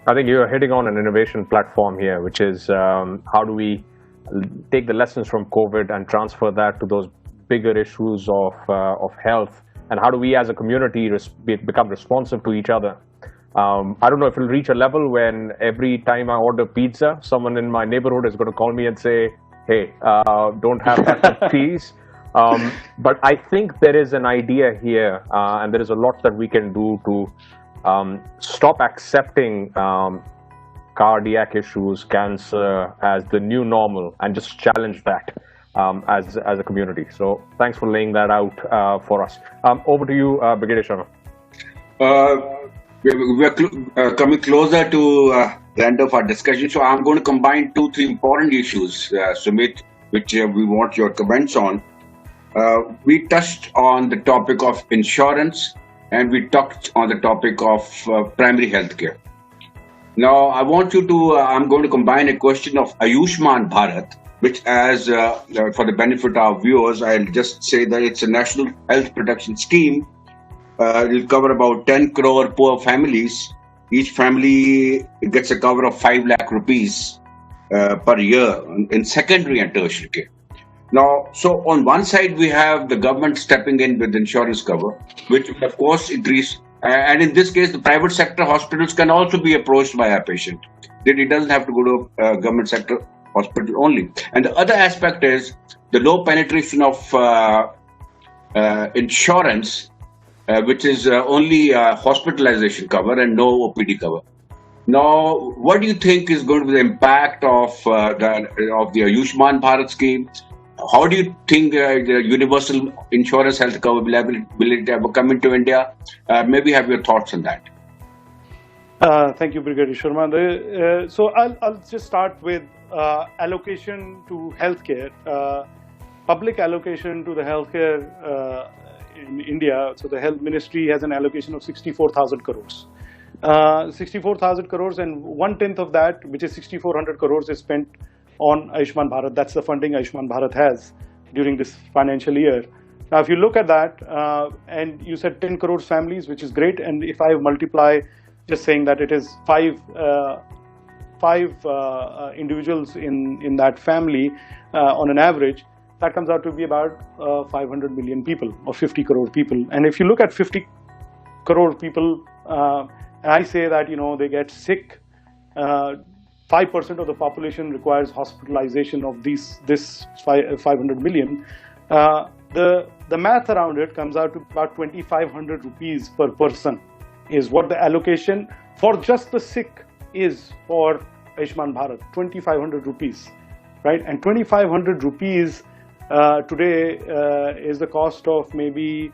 I think you're hitting on an innovation platform here, which is how do we take the lessons from COVID and transfer that to those bigger issues of health, and how do we as a community become responsive to each other? I don't know if it'll reach a level when every time I order pizza, someone in my neighborhood is going to call me and say, hey, don't have that much cheese. But I think there is an idea here, and there is a lot that we can do to stop accepting cardiac issues, cancer as the new normal, and just challenge that as a community. So thanks for laying that out for us. Over to you, Brigadier Sharma. We're coming closer to the end of our discussion, so I'm going to combine 2-3 important issues, Sumit, which we want your comments on. We touched on the topic of insurance, and we touched on the topic of primary healthcare. Now, I'm going to combine a question of Ayushman Bharat, which for the benefit of viewers, I'll just say that it's a national health protection scheme. It will cover about 10 crore poor families. Each family gets a cover of 5 lakh rupees per year in secondary and tertiary care. Now, so on one side, we have the government stepping in with insurance cover, which will of course increase. And in this case, the private sector hospitals can also be approached by a patient. It doesn't have to go to government sector hospital only. And the other aspect is the low penetration of insurance, which is only hospitalization cover and no OPD cover. Now, what do you think is going to be the impact of the Ayushman Bharat scheme? How do you think the universal insurance health cover will it ever come into India? Maybe have your thoughts on that. Thank you, Brigadier Sharma. So I'll just start with allocation to healthcare. Public allocation to the healthcare in India. So the health ministry has an allocation of 64,000 crores. 64,000 crores, and 1/10 of that, which is 6,400 crores, is spent on Ayushman Bharat. That's the funding Ayushman Bharat has during this financial year. Now, if you look at that, and you said 10 crores families, which is great, and if I multiply, just saying that it is five individuals in that family on an average, that comes out to be about 500 million people, or 50 crore people. And if you look at 50 crore people, and I say that they get sick 5% of the population requires hospitalization of this 500 million. The math around it comes out to about 2,500 rupees per person is what the allocation for just the sick is for Ayushman Bharat, 2,500 rupees, right? And 2,500 rupees today is the cost of maybe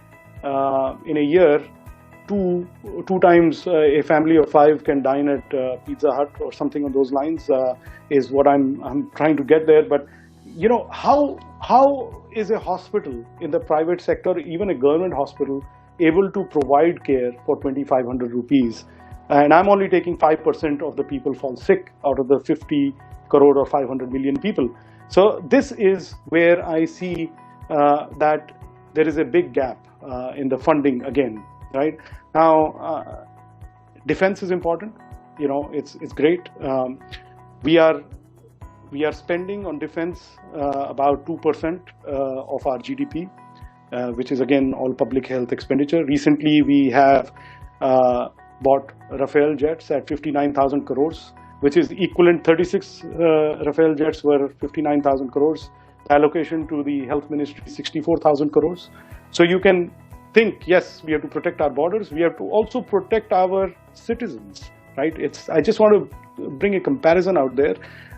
in a year, two times a family of 5 can dine at Pizza Hut or something on those lines is what I'm trying to get there. But you know, how is a hospital in the private sector, even a government hospital, able to provide care for 2,500 rupees? And I'm only taking 5% of the people fall sick out of the 50 crore or 500 million people. So this is where I see that there is a big gap in the funding again, right? Now, defense is important. You know, it's great. We are spending on defense about 2% of our GDP, which is again all public health expenditure. Recently, we have bought Rafale jets at 59,000 crores, which is equivalent. 36 Rafale jets were 59,000 crores. The allocation to the health ministry is 64,000 crores. So you can think, yes, we have to protect our borders. We have to also protect our citizens, right? I just want to bring a comparison out there.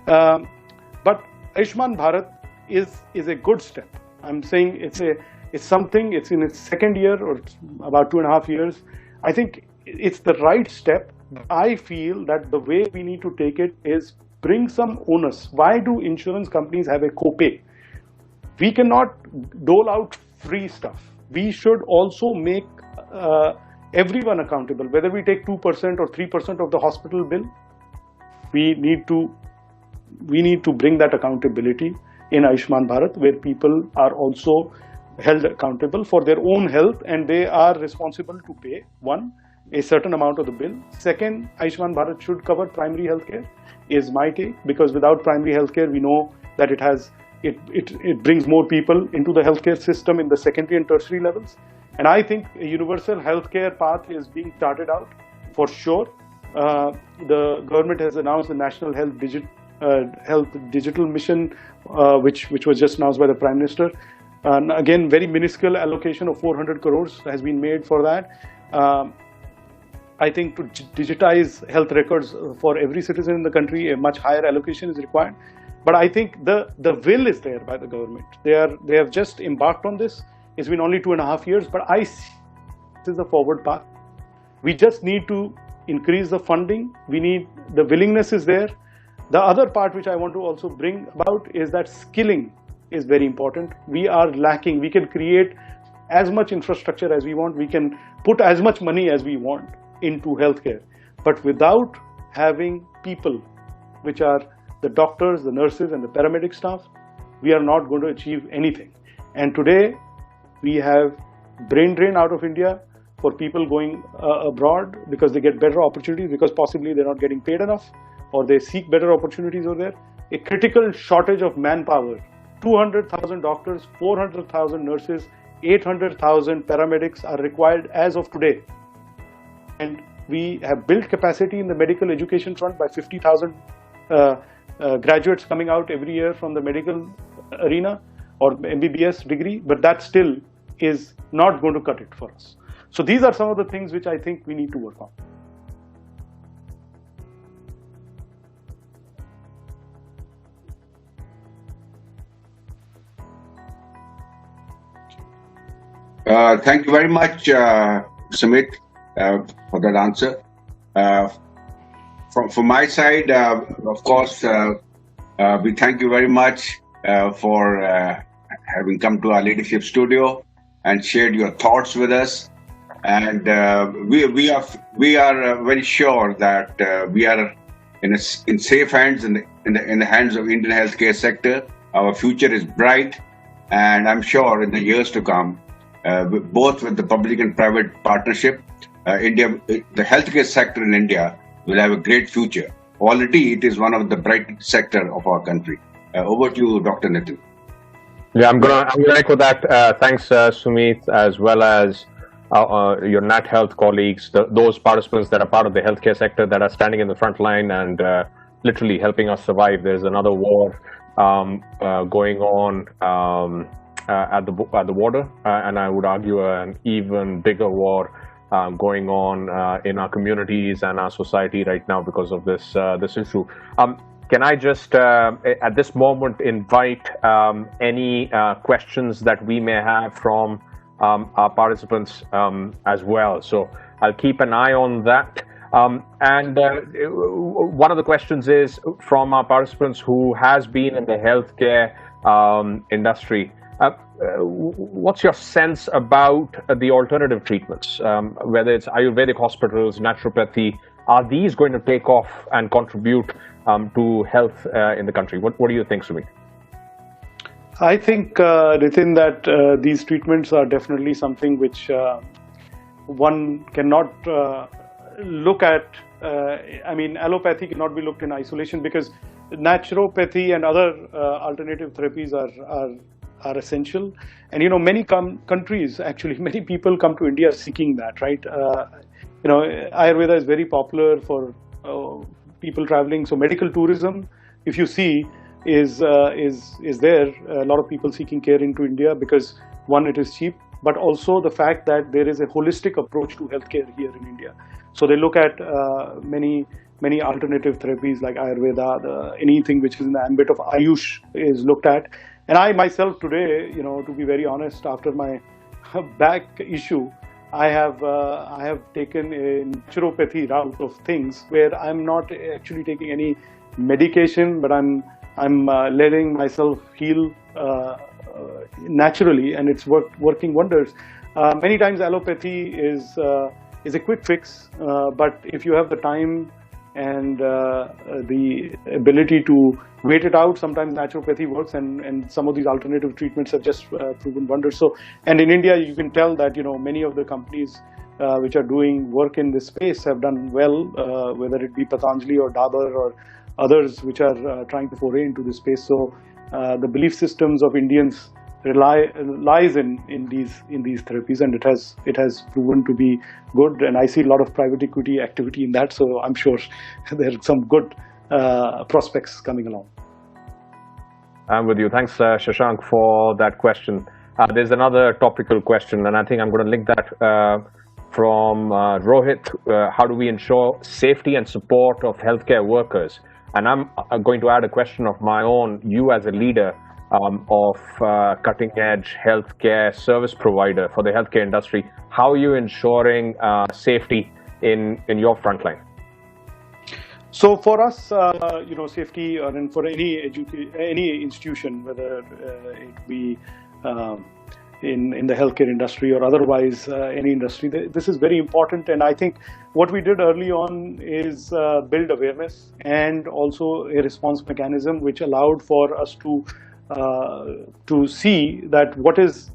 But Ayushman Bharat is a good step. I'm saying it's in its second year or about 2.5 years. I think it's the right step. I feel that the way we need to take it is bring some onus. Why do insurance companies have a copay? We cannot dole out free stuff. We should also make everyone accountable. Whether we take 2% or 3% of the hospital bill, we need to bring that accountability in Ayushman Bharat, where people are also held accountable for their own health and they are responsible to pay, one, a certain amount of the bill. Second, Ayushman Bharat should cover primary healthcare, is my take, because without primary healthcare, we know that it brings more people into the healthcare system in the secondary and tertiary levels. And I think a universal healthcare path is being started out for sure. The government has announced the National Health Digital Mission, which was just announced by the Prime Minister. Again, very minuscule allocation of 400 crores has been made for that. I think to digitize health records for every citizen in the country, a much higher allocation is required. But I think the will is there by the government. They have just embarked on this. It's been only 2.5 years, but I see this is the forward path. We just need to increase the funding. The willingness is there. The other part which I want to also bring about is that skilling is very important. We are lacking. We can create as much infrastructure as we want. We can put as much money as we want into healthcare. But without having people, which are the doctors, the nurses, and the paramedic staff, we are not going to achieve anything. And today, we have brain drain out of India for people going abroad because they get better opportunities, because possibly they're not getting paid enough, or they seek better opportunities over there. A critical shortage of manpower. 200,000 doctors, 400,000 nurses, 800,000 paramedics are required as of today. And we have built capacity in the medical education front by 50,000 graduates coming out every year from the medical arena or MBBS degree, but that still is not going to cut it for us. So these are some of the things which I think we need to work on. Thank you very much, Sumeet, for that answer. From my side, of course, we thank you very much for having come to our leadership studio and shared your thoughts with us. And we are very sure that we are in safe hands in the hands of Indian healthcare sector. Our future is bright, and I'm sure in the years to come, both with the public and private partnership, the healthcare sector in India will have a great future. Already, it is one of the bright sector of our country. Over to you, Dr. Nitin. Yeah, I'm gonna echo that. Thanks, Sumeet, as well as your NatHealth colleagues, those participants that are part of the healthcare sector that are standing in the front line and literally helping us survive. There's another war going on at the border, and I would argue an even bigger war going on in our communities and our society right now because of this issue. Can I just, at this moment, invite any questions that we may have from our participants as well? So I'll keep an eye on that. And one of the questions is from our participants who has been in the healthcare industry. What's your sense about the alternative treatments, whether it's Ayurvedic hospitals, naturopathy? Are these going to take off and contribute to health in the country? What do you think, Sumeet? I think, Nitin, that these treatments are definitely something which one cannot look at. I mean, allopathy cannot be looked in isolation, because naturopathy and other alternative therapies are essential. And many countries, actually many people come to India seeking that, right? Ayurveda is very popular for people traveling. So medical tourism, if you see, is there. A lot of people seeking care into India because, one, it is cheap, but also the fact that there is a holistic approach to healthcare here in India. So they look at many alternative therapies like Ayurveda. Anything which is in the ambit of Ayush is looked at. And I myself today, to be very honest, after my back issue, I have taken a naturopathy route of things where I'm not actually taking any medication, but I'm letting myself heal naturally, and it's working wonders. Many times allopathy is a quick fix, but if you have the time and the ability to wait it out, sometimes naturopathy works, and some of these alternative treatments have just proven wonders. So, and in India, you can tell that many of the companies which are doing work in this space have done well, whether it be Patanjali or Dabur or others which are trying to foray into this space. So the belief systems of Indians lies in these therapies, and it has proven to be good. And I see a lot of private equity activity in that, so I'm sure there are some good prospects coming along. I'm with you. Thanks, Shashank, for that question. There's another topical question, and I think I'm going to link that from Rohit. How do we ensure safety and support of healthcare workers? And I'm going to add a question of my own. You as a leader of cutting-edge healthcare service provider for the healthcare industry, how are you ensuring safety in your frontline? So for us, safety, and for any institution, whether it be in the healthcare industry or otherwise any industry, this is very important. And I think what we did early on is build awareness and also a response mechanism which allowed for us to see that what is.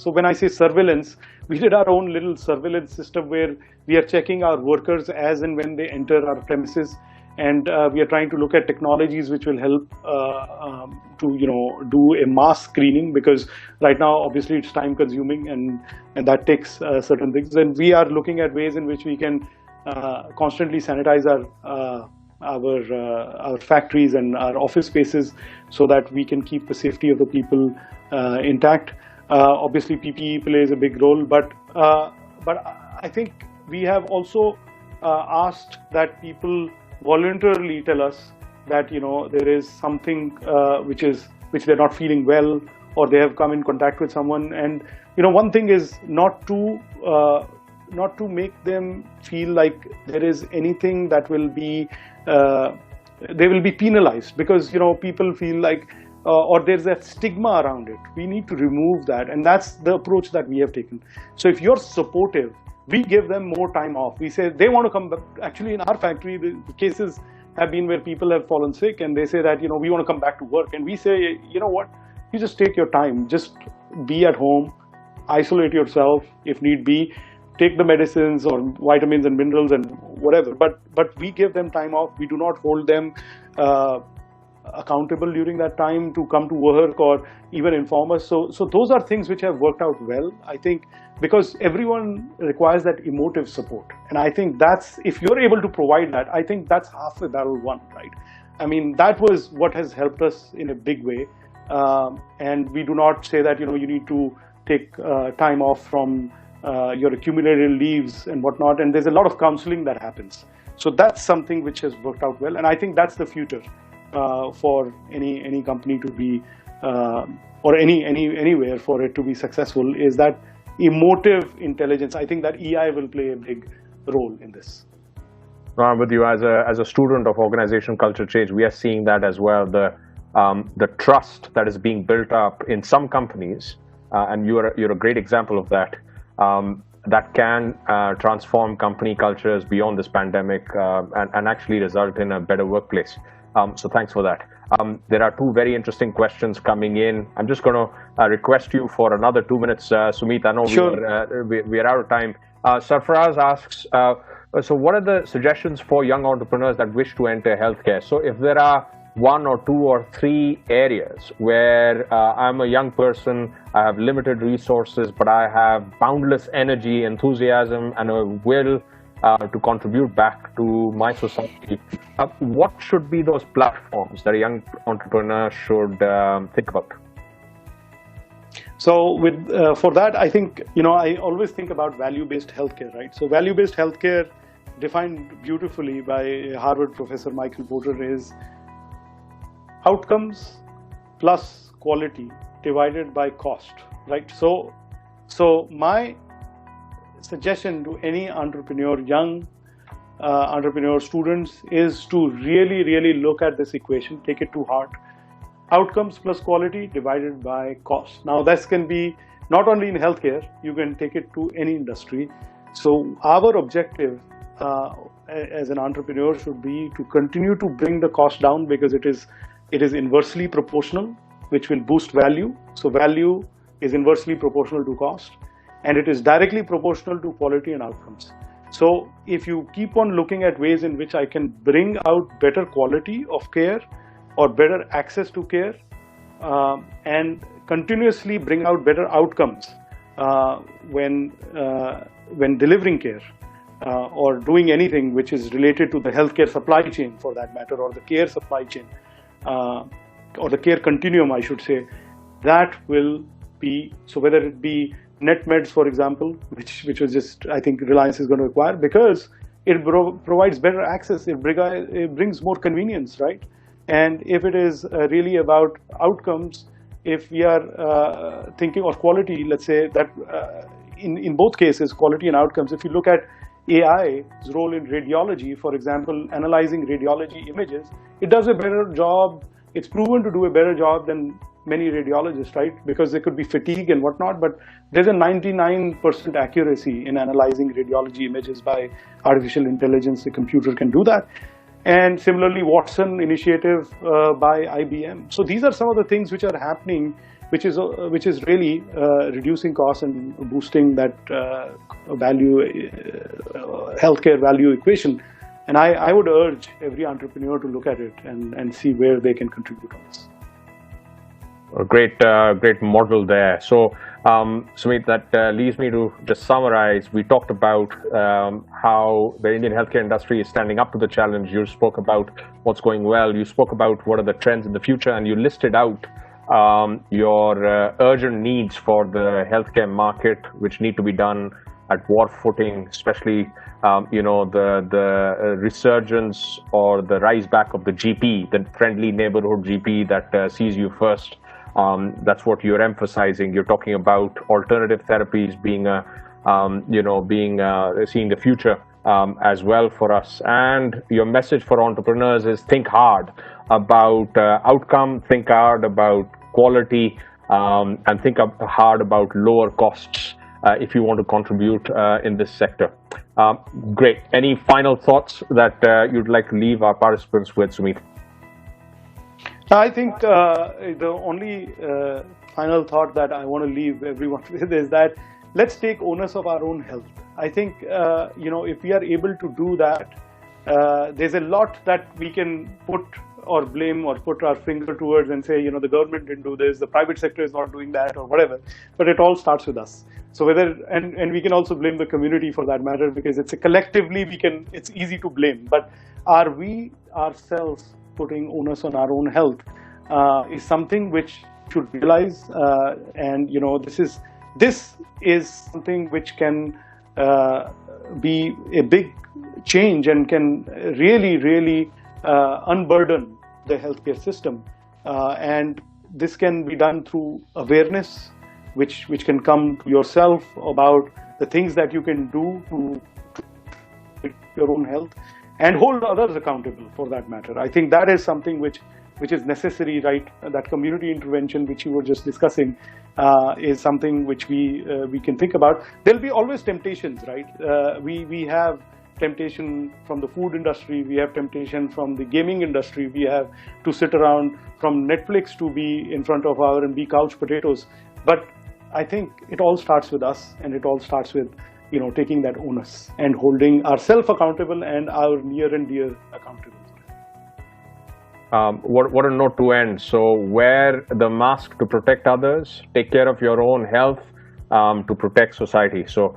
So when I say surveillance, we did our own little surveillance system where we are checking our workers as and when they enter our premises. And we are trying to look at technologies which will help to do a mass screening, because right now obviously it's time consuming and that takes certain things. And we are looking at ways in which we can constantly sanitize our factories and our office spaces so that we can keep the safety of the people intact. Obviously PPE plays a big role, but I think we have also asked that people voluntarily tell us that there is something which they're not feeling well, or they have come in contact with someone. And one thing is not to make them feel like there is anything that will be they will be penalized, because people feel like or there's that stigma around it. We need to remove that, and that's the approach that we have taken. So if you're supportive, we give them more time off. We say they want to come back. Actually, in our factory, the cases have been where people have fallen sick and they say that, we want to come back to work. And we say, you know what, you just take your time, just be at home, isolate yourself if need be, take the medicines or vitamins and minerals and whatever. But we give them time off. We do not hold them accountable during that time to come to work or even inform us. So those are things which have worked out well, I think, because everyone requires that emotive support. And I think that's, if you're able to provide that, I think that's half the battle won, right? I mean, that was what has helped us in a big way. And we do not say that, you need to take time off from your accumulated leaves and whatnot. And there's a lot of counseling that happens. So that's something which has worked out well. And I think that's the future for any company to be, or anywhere for it to be successful, is that emotive intelligence. I think that EI will play a big role in this. With you as a student of organization culture change, we are seeing that as well. The trust that is being built up in some companies, and you're a great example of that. That can transform company cultures beyond this pandemic and actually result in a better workplace. So thanks for that. There are two very interesting questions coming in. I'm just going to request you for another 2 minutes, Sumeet. I know Sure. we are out of time. Sarfaraz asks, so what are the suggestions for young entrepreneurs that wish to enter healthcare? So if there are 1 or 2 or 3 areas where I'm a young person, I have limited resources, but I have boundless energy, enthusiasm, and a will to contribute back to my society, what should be those platforms that a young entrepreneur should think about? So for that, I think, I always think about value-based healthcare, right? So value-based healthcare, defined beautifully by Harvard professor Michael Porter, is outcomes plus quality divided by cost, right? So my suggestion to any entrepreneur, young entrepreneur, students, is to really, really look at this equation, take it to heart. Outcomes plus quality divided by cost. Now, this can be not only in healthcare, you can take it to any industry. So our objective as an entrepreneur should be to continue to bring the cost down, because it is inversely proportional, which will boost value. So value is inversely proportional to cost, and it is directly proportional to quality and outcomes. So if you keep on looking at ways in which I can bring out better quality of care or better access to care, and continuously bring out better outcomes when delivering care, or doing anything which is related to the healthcare supply chain, for that matter, or the care supply chain, or the care continuum, I should say, that will be, so whether it be NetMeds, for example, which was just, I think Reliance is going to acquire, because it provides better access, it brings more convenience, right? And if it is really about outcomes, if we are thinking of quality, let's say that in both cases, quality and outcomes, if you look at AI's role in radiology, for example, analyzing radiology images, it does a better job. It's proven to do a better job than many radiologists, right? Because there could be fatigue and whatnot, but there's a 99% accuracy in analyzing radiology images by artificial intelligence. The computer can do that. And similarly, Watson initiative by IBM. So these are some of the things which are happening, which is really reducing costs and boosting that healthcare value equation. And I would urge every entrepreneur to look at it and see where they can contribute on this. A great model there. So, Sumeet, that leads me to just summarize. We talked about how the Indian healthcare industry is standing up to the challenge. You spoke about what's going well. You spoke about what are the trends in the future, and you listed out your urgent needs for the healthcare market, which need to be done at war footing, especially the resurgence or the rise back of the GP, the friendly neighborhood GP that sees you first. That's what you're emphasizing. You're talking about alternative therapies being seeing the future as well for us. And your message for entrepreneurs is think hard about outcome, think hard about quality, and think hard about lower costs if you want to contribute in this sector. Great. Any final thoughts that you'd like to leave our participants with, Sumeet? I think the only final thought that I want to leave everyone with is that let's take onus of our own health. I think, if we are able to do that, there's a lot that we can put or blame or put our finger towards and say, the government didn't do this, the private sector is not doing that or whatever, but it all starts with us. So and we can also blame the community for that matter, because it's collectively it's easy to blame, but are we ourselves putting onus on our own health is something which should realize, and this is something which can be a big change and can really unburden the healthcare system, and this can be done through awareness, which can come to yourself about the things that you can do to your own health and hold others accountable for that matter. I think that is something which is necessary, right? That community intervention which you were just discussing is something which we can think about. There'll be always temptations, right? We have temptation from the food industry, we have temptation from the gaming industry, we have to sit around from Netflix to be in front of and be couch potatoes. But I think it all starts with us, and it all starts with taking that onus and holding ourselves accountable and our near and dear accountable. What a note to end. So wear the mask to protect others, take care of your own health to protect society. So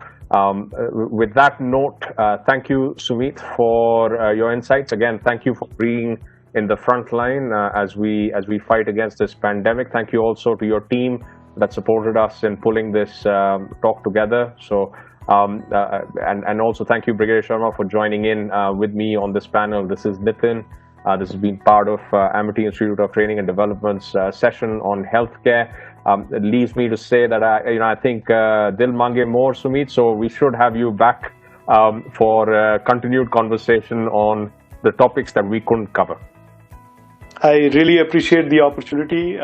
with that note, thank you, Sumeet, for your insights. Again, thank you for being in the front line as we fight against this pandemic. Thank you also to your team that supported us in pulling this talk together. So and also thank you, Brigadier Sharma, for joining in with me on this panel. This is Nitin. This has been part of Amity Institute of Training and Development's session on healthcare. It leaves me to say that I think Dil Mange More, Sumeet. So we should have you back for continued conversation on the topics that we couldn't cover. I really appreciate the opportunity,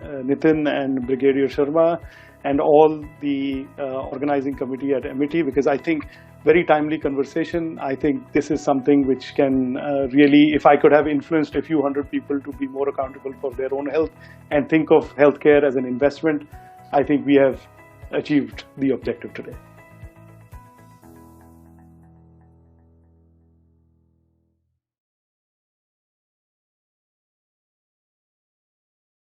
Nitin and Brigadier Sharma, and all the organizing committee at Amity, because I think very timely conversation. I think this is something which can really, if I could have influenced a few hundred people to be more accountable for their own health and think of healthcare as an investment, I think we have achieved the objective today.